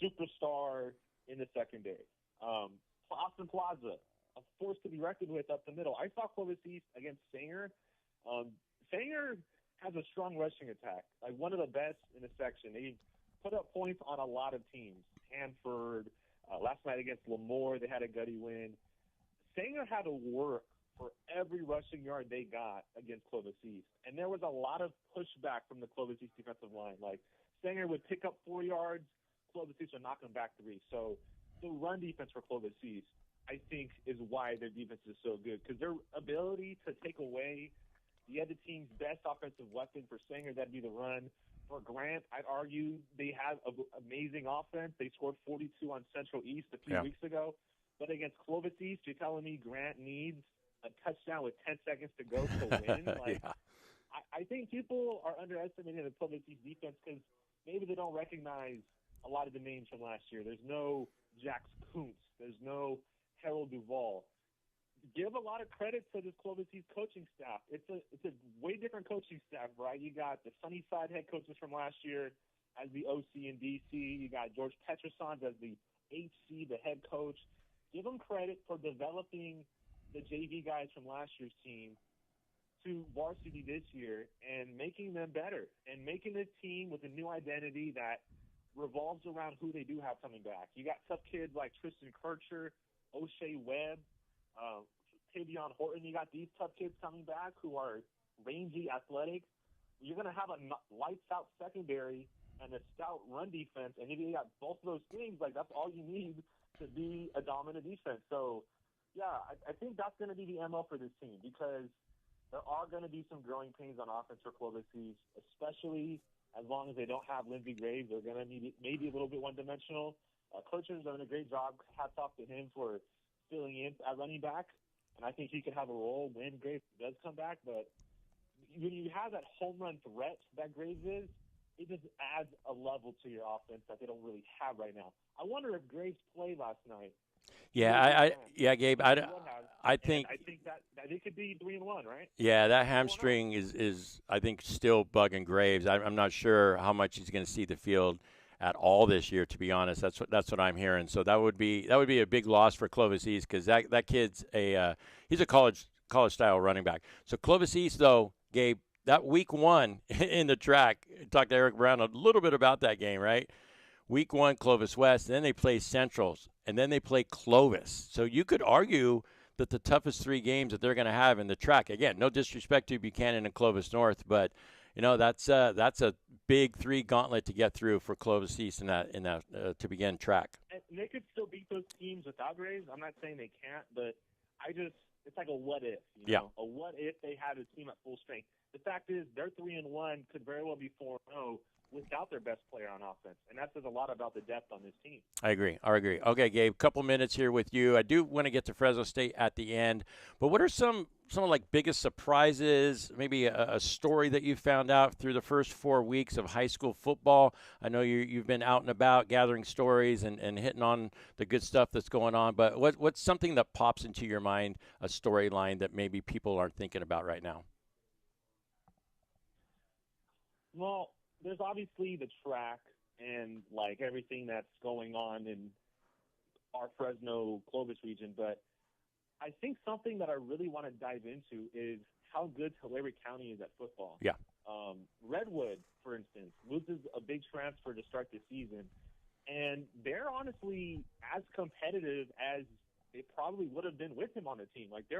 superstar in the secondary, Austin Plaza, a force to be reckoned with up the middle. I saw Clovis East against Sanger. Sanger has a strong rushing attack, like one of the best in the section. They put up points on a lot of teams. Hanford, last night against Lemoore, they had a gutty win. Sanger had to work for every rushing yard they got against Clovis East. And there was a lot of pushback from the Clovis East defensive line. Like, Sanger would pick up 4 yards, Clovis East would knock them back 3. So the run defense for Clovis East, I think, is why their defense is so good, because their ability to take away the other team's best offensive weapon for Sanger, that'd be the run. For Grant, I'd argue they have an amazing offense. They scored 42 on Central East a few weeks ago. But against Clovis East, you're telling me Grant needs a touchdown with 10 seconds to go to win? I think people are underestimating the Clovis East defense because maybe they don't recognize a lot of the names from last year. There's no Jax Kuntz. There's no Harold Duvall. Give a lot of credit to this Clovis East coaching staff. It's a way different coaching staff, right? You got the Sunnyside head coaches from last year as the OC and DC. You got George Petrosons as the HC, the head coach. Give them credit for developing the JV guys from last year's team to varsity this year and making them better and making this team with a new identity that revolves around who they do have coming back. You got tough kids like Tristan Kircher, O'Shea Webb, Tavion Horton. You got these tough kids coming back who are rangy, athletic. You're going to have a lights-out secondary and a stout run defense, and if you got both of those things, like that's all you need to be a dominant defense. So, yeah, I think that's going to be the MO for this team because there are going to be some growing pains on offense for Clovis East, especially as long as they don't have Lindsey Graves. They're going to be maybe a little bit one-dimensional. Kirchner's done a great job. Hats off to him for filling in at running back, and I think he could have a role when Graves does come back. But when you have that home run threat that Graves is, it just adds a level to your offense that they don't really have right now. I wonder if Graves played last night. Yeah, Gabe. I think that it could be 3-1, right? Yeah, that hamstring is I think still bugging Graves. I'm not sure how much he's going to see the field at all this year. To be honest, that's what I'm hearing. So that would be a big loss for Clovis East because that kid's he's a college style running back. So Clovis East though, Gabe, that week 1 in the track, talked to Eric Brown a little bit about that game, right? Week 1, Clovis West, then they play Centrals, and then they play Clovis. So you could argue that the toughest 3 games that they're going to have in the track, again, no disrespect to Buchanan and Clovis North, but that's a big 3 gauntlet to get through for Clovis East in that to begin track. And they could still beat those teams without Graves. I'm not saying they can't, but it's like a what if, a what if they had a team at full strength. The fact is, they're 3-1, could very well be 4-0 without their best player on offense, and that says a lot about the depth on this team. I agree. Okay, Gabe, couple minutes here with you. I do want to get to Fresno State at the end, but what are some of like biggest surprises, maybe a story that you found out through the first 4 weeks of high school football? I know you've been out and about gathering stories and hitting on the good stuff that's going on, but what's something that pops into your mind, a storyline that maybe people aren't thinking about right now? Well, there's obviously the track and like everything that's going on in our Fresno Clovis region, but I think something that I really want to dive into is how good Tulare County is at football. Yeah. Redwood, for instance, loses a big transfer to start the season, and they're honestly as competitive as they probably would have been with him on the team. Like they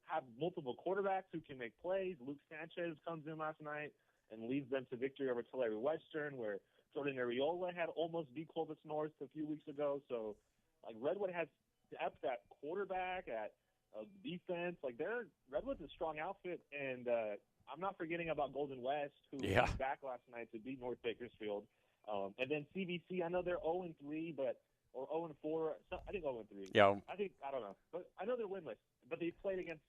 have multiple quarterbacks who can make plays. Luke Sanchez comes in last night and leads them to victory over Tulare Western, where Jordan Ariola had almost beat Clovis North a few weeks ago. So, like, Redwood has depth at quarterback, at defense. Like, Redwood's a strong outfit, and I'm not forgetting about Golden West, who was back last night to beat North Bakersfield. And then CVC, I know they're 0-3, or 0-4. I think 0-3. Yeah. I don't know. But I know they're winless. But they played against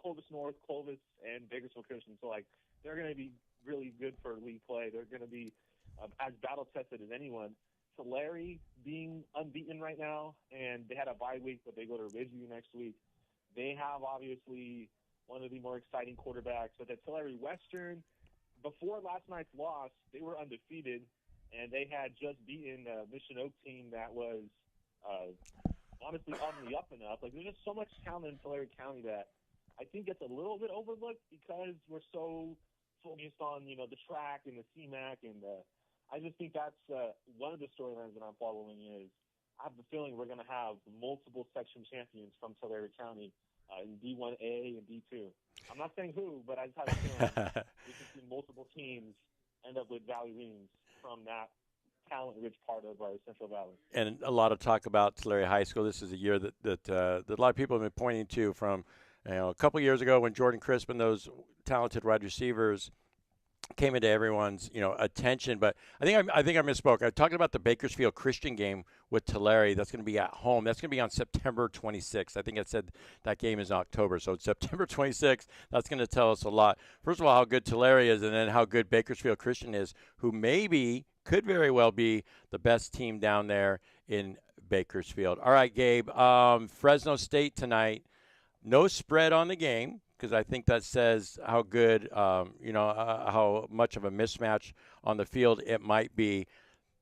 Clovis North, Clovis, and Bakersfield Christian. So, like, they're going to be really good for league play. They're going to be as battle-tested as anyone. Tulare being unbeaten right now, and they had a bye week, but they go to Ridgeview next week. They have, obviously, one of the more exciting quarterbacks. But at Tulare Western, before last night's loss, they were undefeated, and they had just beaten a Mission Oak team that was honestly on the up and up. Like, there's just so much talent in Tulare County that I think gets a little bit overlooked because we're so focused on, the track and the CMAC, and I just think that's one of the storylines that I'm following is I have the feeling we're going to have multiple section champions from Tulare County in D1A and D2. I'm not saying who, but I just have a feeling we can see multiple teams end up with Valley Wings from that talent-rich part of our Central Valley. And a lot of talk about Tulare High School. This is a year that a lot of people have been pointing to from a couple of years ago when Jordan Crispin, those talented wide receivers, came into everyone's attention. But I think I misspoke. I talked about the Bakersfield Christian game with Tulare. That's going to be at home. That's going to be on September 26th. I think I said that game is in October. So it's September 26th. That's going to tell us a lot. First of all, how good Tulare is, and then how good Bakersfield Christian is, who could very well be the best team down there in Bakersfield. All right, Gabe. Fresno State tonight. No spread on the game because I think that says how good, how much of a mismatch on the field it might be.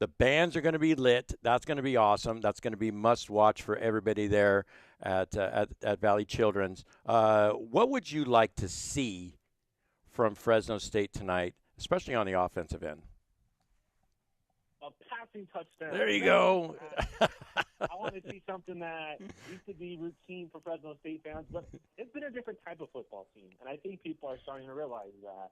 The bands are going to be lit. That's going to be awesome. That's going to be must watch for everybody there at Valley Children's. What would you like to see from Fresno State tonight, especially on the offensive end? A passing touchdown. There you go. I want to see something that used to be routine for Fresno State fans, but it's been a different type of football team, and I think people are starting to realize that.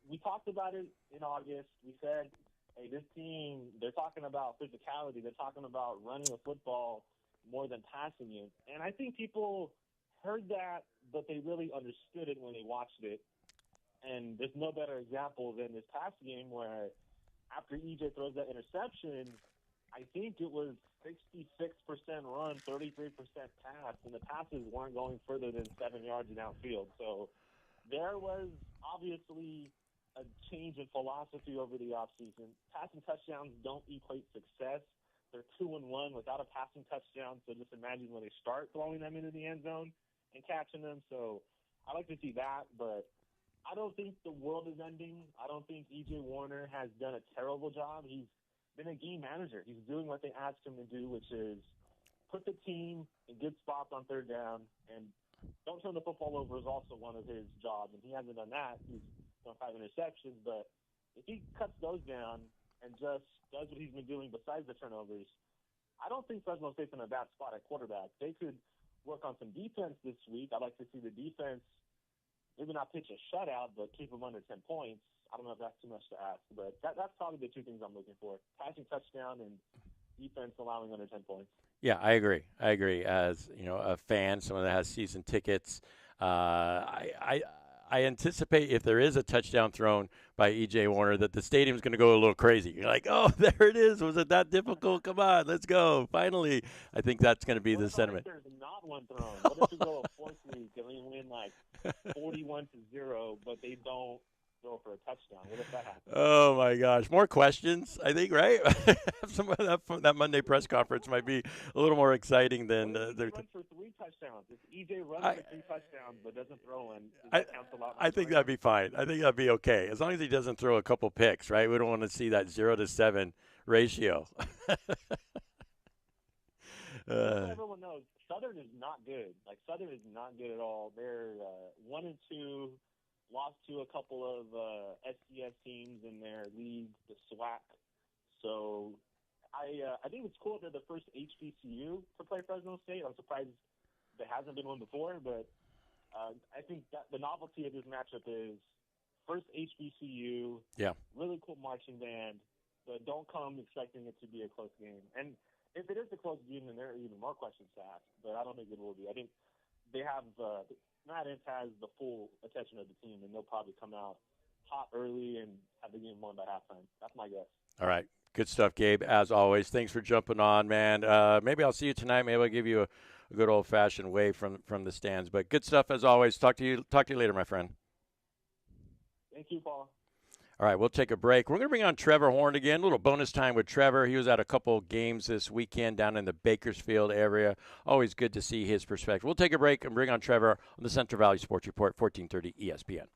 We talked about it in August. We said, hey, this team, they're talking about physicality. They're talking about running the football more than passing it. And I think people heard that, but they really understood it when they watched it. And there's no better example than this past game where after EJ throws that interception, I think it was 66% run, 33% pass, and the passes weren't going further than 7 yards downfield. So there was obviously a change in philosophy over the offseason. Passing touchdowns don't equate success. They're 2-1 without a passing touchdown, so just imagine when they start throwing them into the end zone and catching them. So I like to see that, but I don't think the world is ending. I don't think E.J. Warner has done a terrible job. He's been a game manager. He's doing what they asked him to do, which is put the team in good spots on third down, and don't turn the football over is also one of his jobs, and he hasn't done that. He's done 5 interceptions, but if he cuts those down and just does what he's been doing besides the turnovers, I don't think Fresno State's in a bad spot at quarterback. They could work on some defense this week. I'd like to see the defense maybe not pitch a shutout, but keep them under 10 points. I don't know if that's too much to ask, but that's probably the 2 things I'm looking for: passing touchdown and defense allowing under 10 points. Yeah, I agree. As a fan, someone that has season tickets, I anticipate if there is a touchdown thrown by E.J. Warner that the stadium's going to go a little crazy. You're like, oh, there it is. Was it that difficult? Come on, let's go. Finally, I think that's going to be the sentiment. What if there's not one thrown? What if we go a fourth week and we win like 41-0, but they don't throw for a touchdown? What if that happens? Oh my gosh, more questions. I think, right? Some of that Monday press conference might be a little more exciting than run for 3 touchdowns. If EJ runs for 3 touchdowns but doesn't throw in, that counts a lot. I think that'd be fine. I think that'd be okay as long as he doesn't throw a couple picks, right? We don't want to see that 0-7 ratio. Everyone knows Southern is not good. Like Southern is not good at all. They're 1-2. Lost to a couple of SCS teams in their league, the SWAC. So I think it's cool they're the first HBCU to play Fresno State. I'm surprised there hasn't been one before, but I think that the novelty of this matchup is first HBCU, really cool marching band, but don't come expecting it to be a close game. And if it is a close game, then there are even more questions to ask, but I don't think it will be. I think they have Matt Ince has the full attention of the team, and they'll probably come out hot early and have the game won by halftime. That's my guess. All right. Good stuff, Gabe, as always. Thanks for jumping on, man. Maybe I'll see you tonight. Maybe I'll give you a good old-fashioned wave from the stands. But good stuff, as always. Talk to you later, my friend. Thank you, Paul. All right, we'll take a break. We're going to bring on Trevor Horn again. A little bonus time with Trevor. He was at a couple games this weekend down in the Bakersfield area. Always good to see his perspective. We'll take a break and bring on Trevor on the Central Valley Sports Report, 1430 ESPN.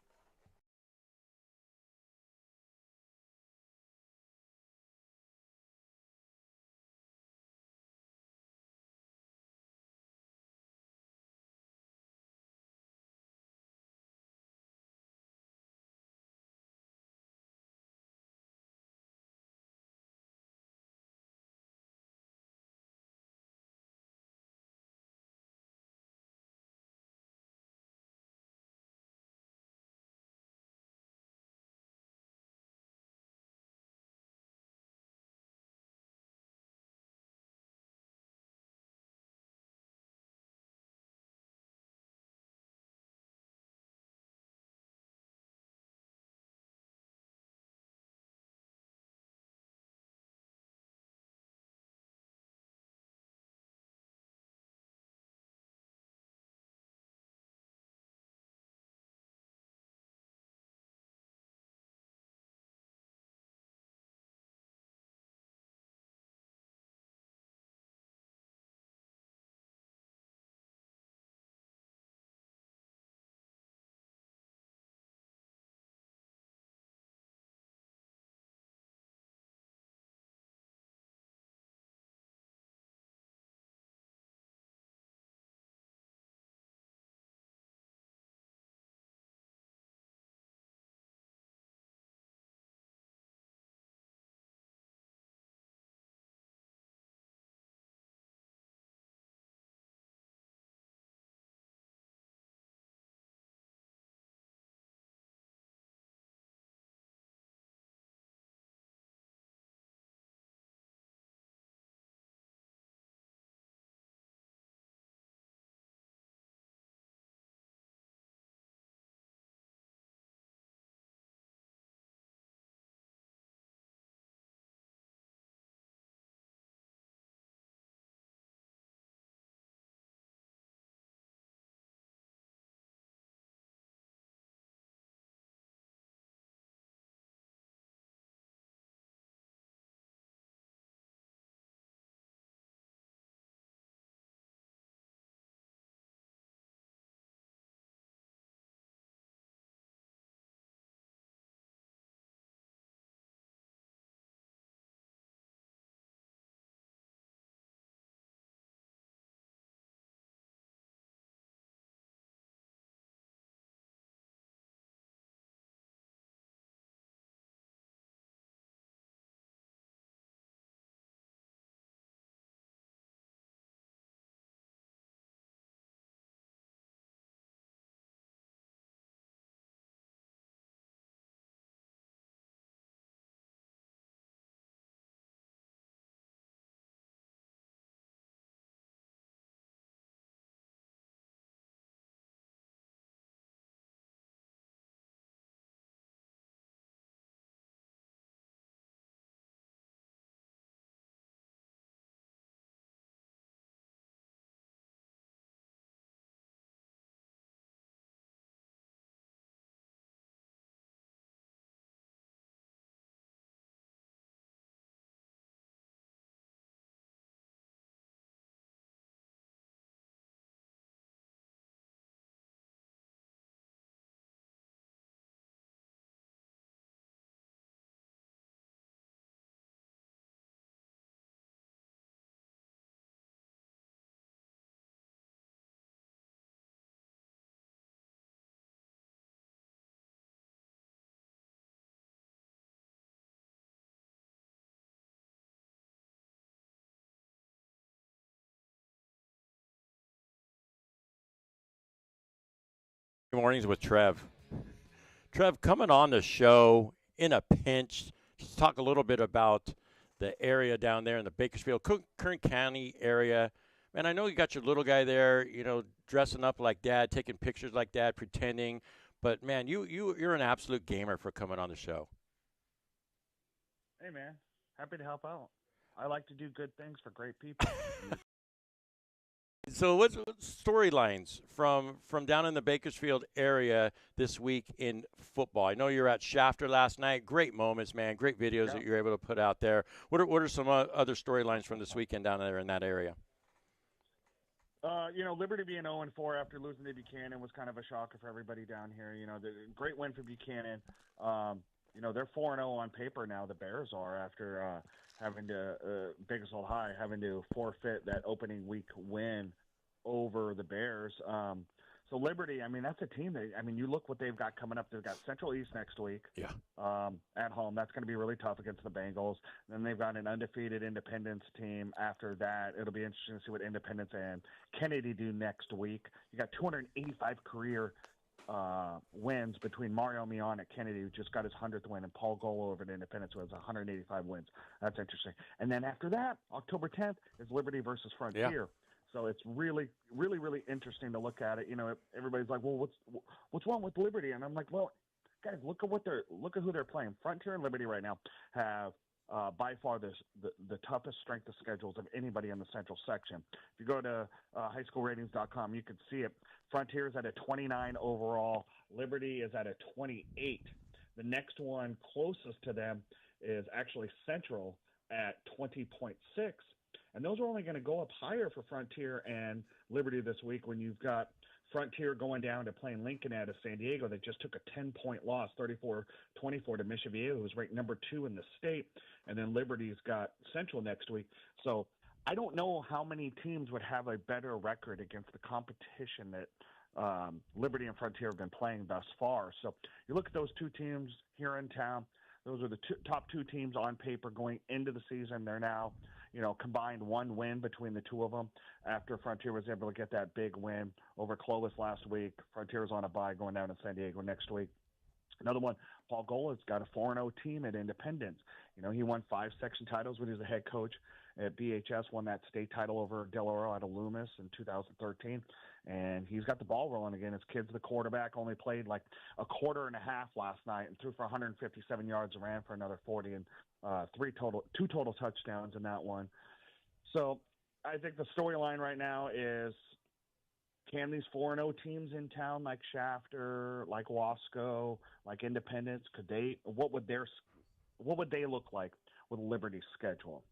Mornings with Trev. Trev, coming on the show in a pinch, just talk a little bit about the area down there in the Bakersfield, Kern County area. Man, I know you got your little guy there, dressing up like dad, taking pictures like dad, pretending. But, man, you're an absolute gamer for coming on the show. Hey, man. Happy to help out. I like to do good things for great people. So what's storylines from down in the Bakersfield area this week in football? I know you're at Shafter last night. Great moments, man. Great videos that you're able to put out there. What are some other storylines from this weekend down there in that area? Liberty being 0-4 after losing to Buchanan was kind of a shocker for everybody down here. The great win for Buchanan. They're 4-0 on paper now. The Bears are after having to Bakersfield High having to forfeit that opening week win over the Bears. So Liberty, that's a team that, you look what they've got coming up. They've got Central East next week. Yeah. At home. That's going to be really tough against the Bengals. Then they've got an undefeated Independence team. After that, it'll be interesting to see what Independence and Kennedy do next week. You got 285 career wins between Mario Mion at Kennedy, who just got his 100th win, and Paul Golo over at Independence, who has 185 wins. That's interesting. And then after that, October 10th, is Liberty versus Frontier. Yeah. So it's really, really, really interesting to look at it. Everybody's like, well, what's wrong with Liberty? And I'm like, well, guys, look at who they're playing. Frontier and Liberty right now have by far the toughest strength of schedules of anybody in the Central section. If you go to highschoolratings.com, you can see it. Frontier is at a 29 overall. Liberty is at a 28. The next one closest to them is actually Central at 20.6. And those are only going to go up higher for Frontier and Liberty this week when you've got Frontier going down to playing Lincoln out of San Diego. They just took a 10-point loss, 34-24 to Mission Viejo, who's ranked number 2 in the state. And then Liberty's got Central next week. So I don't know how many teams would have a better record against the competition that Liberty and Frontier have been playing thus far. So you look at those two teams here in town. Those are the top two teams on paper going into the season. They're now combined one win between the two of them after Frontier was able to get that big win over Clovis last week. Frontier is on a bye going down to San Diego next week. Another one, Paul Gola's got a 4-0 team at Independence. He won 5 section titles when he was the head coach at BHS, won that state title over Del Oro out of Loomis in 2013. And he's got the ball rolling again. His kid's the quarterback, only played like a quarter and a half last night and threw for 157 yards and ran for another 40 and two total touchdowns in that one. So I think the storyline right now is, can these 4-0 teams in town like Shafter, like Wasco, like Independence, what would they look like with Liberty's schedule?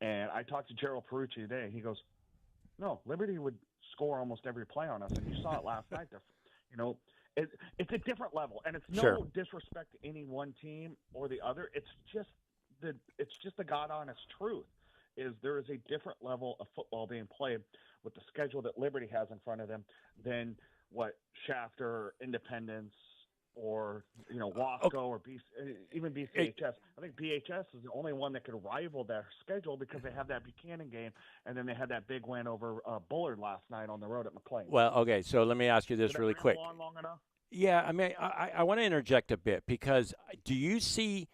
And I talked to Gerald Perucci today. He goes, no, Liberty would score almost every play on us, and you saw it last night. It's a different level, and it's no disrespect to any one team or the other. It's just the God honest truth. Is there is a different level of football being played with the schedule that Liberty has in front of them than what Shafter or Independence or Wasco or even BCHS. I think BHS is the only one that could rival their schedule because they have that Buchanan game, and then they had that big win over Bullard last night on the road at McLean. Well, okay, so let me ask you this really quick. Long enough? Yeah, I want to interject a bit because do you see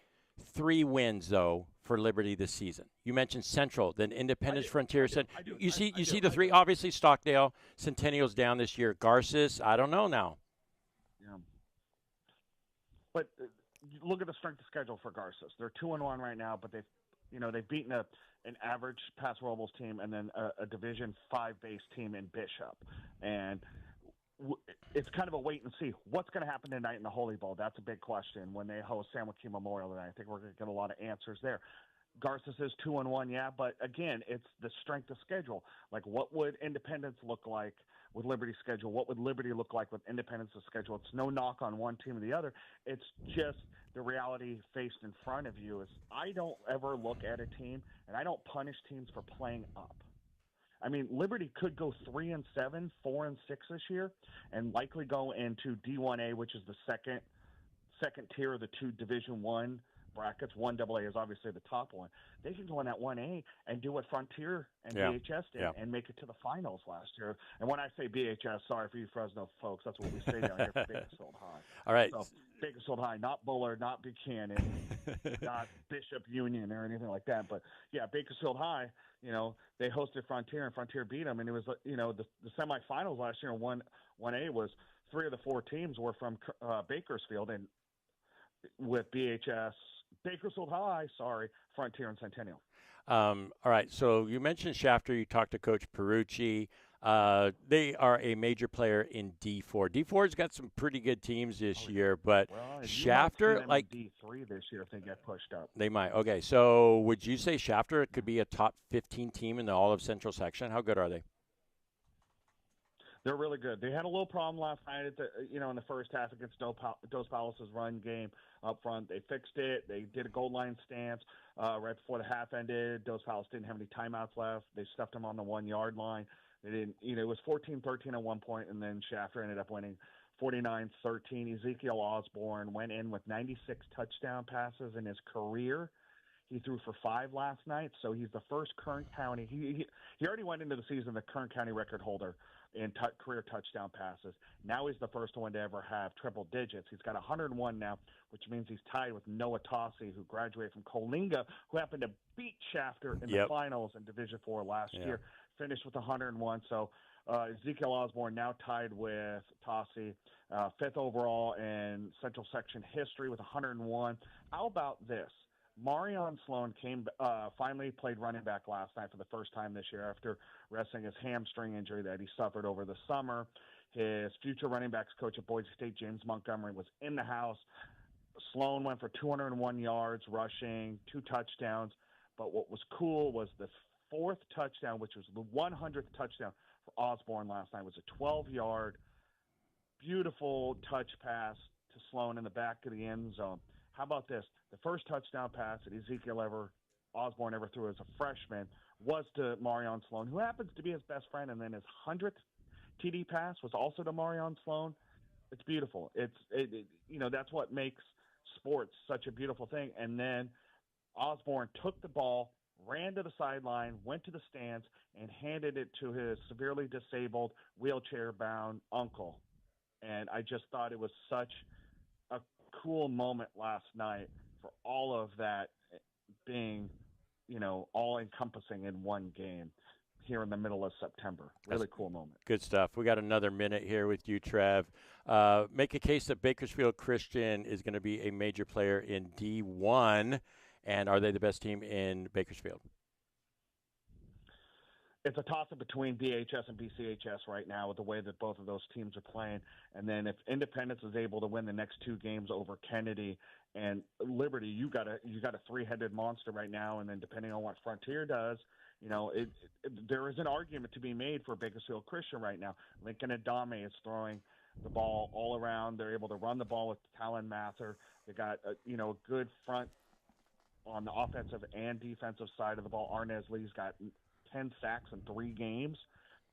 3 wins though for Liberty this season? You mentioned Central, then Independence, Frontier. You see the 3. Obviously, Stockdale, Centennial's down this year. Garces, I don't know now. Yeah. But look at the strength of schedule for Garces. They're 2-1 right now, but they've beaten an average Paso Robles team and then a Division 5 base team in Bishop. And it's kind of a wait and see. What's going to happen tonight in the Holy Bowl? That's a big question when they host San Joaquin Memorial tonight. I think we're going to get a lot of answers there. Garces is 2-1, yeah, but again, it's the strength of schedule. Like, what would Independence look like with Liberty's schedule? What would Liberty look like with Independence's schedule? It's no knock on one team or the other. It's just the reality faced in front of you. Is I don't ever look at a team, and I don't punish teams for playing up. I mean, Liberty could go 3-7, 4-6 this year, and likely go into D1A, which is the second tier of the 2 Division I brackets. 1AA is obviously the top one. They can go in that 1A and do what Frontier and Yeah. BHS did Yeah. and make it to the finals last year. And when I say BHS, sorry for you Fresno folks, that's what we say down here for Bakersfield High. All right. So Bakersfield High, not Bullard, not Buchanan, not Bishop Union or anything like that. But, yeah, Bakersfield High, they hosted Frontier, and Frontier beat them. And it was, the semifinals last year in 1A was 3 of the 4 teams were from Bakersfield, and with Bakersfield High, Frontier and Centennial. All right. So you mentioned Shafter. You talked to Coach Perucci. They are a major player in D4. D4's got some pretty good teams this year, but Shafter, like D3 this year, if they get pushed up, they might. Okay. So would you say Shafter could be a top 15 team in all of Central Section? How good are they? They're really good. They had a little problem last night in the first half against Dos Palos' run game up front. They fixed it. They did a goal line stance right before the half ended. Dos Palos didn't have any timeouts left. They stuffed them on the 1-yard line. They didn't. It was 14-13 at one point, and then Shafter ended up winning 49-13. Ezekiel Osborne went in with 96 touchdown passes in his career. He threw for 5 last night, so he's the first Kern County. He already went into the season the Kern County record holder in career touchdown passes. Now he's the first one to ever have triple digits. He's got 101 now, which means he's tied with Noah Tossi, who graduated from Coalinga, who happened to beat Shafter in the finals in Division IV last year, finished with 101. So Ezekiel Osborne now tied with Tossi, 5th overall in Central Section history with 101. How about this? Marion Sloan finally played running back last night for the first time this year after wrestling his hamstring injury that he suffered over the summer. His future running backs coach at Boise State, James Montgomery, was in the house. Sloan went for 201 yards rushing, 2 touchdowns. But what was cool was the 4th touchdown, which was the 100th touchdown for Osborne last night, was a 12-yard, beautiful touch pass to Sloan in the back of the end zone. How about this? The first touchdown pass that Osborne ever threw as a freshman was to Marion Sloan, who happens to be his best friend, and then his 100th TD pass was also to Marion Sloan. It's beautiful. That's what makes sports such a beautiful thing. And then Osborne took the ball, ran to the sideline, went to the stands, and handed it to his severely disabled, wheelchair-bound uncle. And I just thought it was such a cool moment last night for all of that being, all encompassing in one game here in the middle of September. Really cool moment. Good stuff. We got another minute here with you, Trev. Make a case that Bakersfield Christian is going to be a major player in D1, and are they the best team in Bakersfield? It's a toss-up between BHS and BCHS right now with the way that both of those teams are playing. And then if Independence is able to win the next 2 games over Kennedy and Liberty, you got a 3-headed monster right now. And then depending on what Frontier does, there is an argument to be made for Bakersfield Christian right now. Lincoln Adame is throwing the ball all around. They're able to run the ball with Talon Mather. They got a good front on the offensive and defensive side of the ball. Arnez Lee's got 10 sacks in 3 games.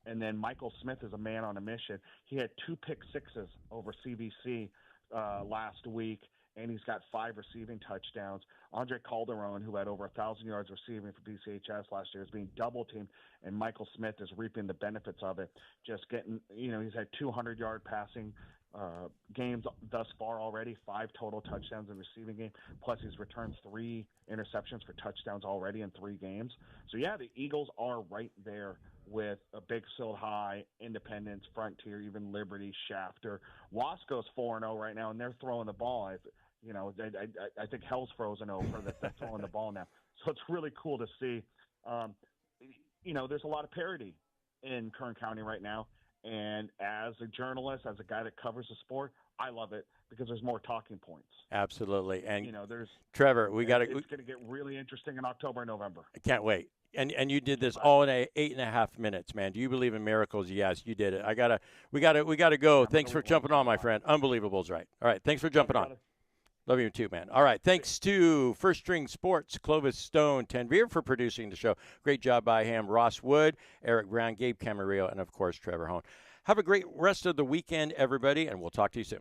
And then Michael Smith is a man on a mission. He had 2 pick-sixes over CVC last week, and he's got 5 receiving touchdowns. Andre Calderon, who had over 1,000 yards receiving for BCHS last year, is being double-teamed, and Michael Smith is reaping the benefits of it. Just getting, he's had 200-yard passing games thus far already, 5 total touchdowns in receiving game, plus he's returned 3 interceptions for touchdowns already in 3 games. So yeah, the Eagles are right there with a Bakersfield High, Independence, Frontier, even Liberty, Shafter. Wasco's 4-0 right now, and they're throwing the ball. I think hell's frozen over that they're throwing the ball now. So it's really cool to see. There's a lot of parity in Kern County right now. And as a journalist, as a guy that covers the sport, I love it because there's more talking points. Absolutely. And there's Trevor, it's going to get really interesting in October and November. I can't wait. And you did this all in 8.5 minutes, man. Do you believe in miracles? Yes, you did it. We gotta go. Thanks for jumping on, my friend. Unbelievable's right. All right, thanks for jumping on. Love you too, man. All right, thanks to First String Sports, Clovis Stone, Tanvir for producing the show. Great job by him. Ross Wood, Eric Brown, Gabe Camarillo, and of course Trevor Hone. Have a great rest of the weekend, everybody, and we'll talk to you soon.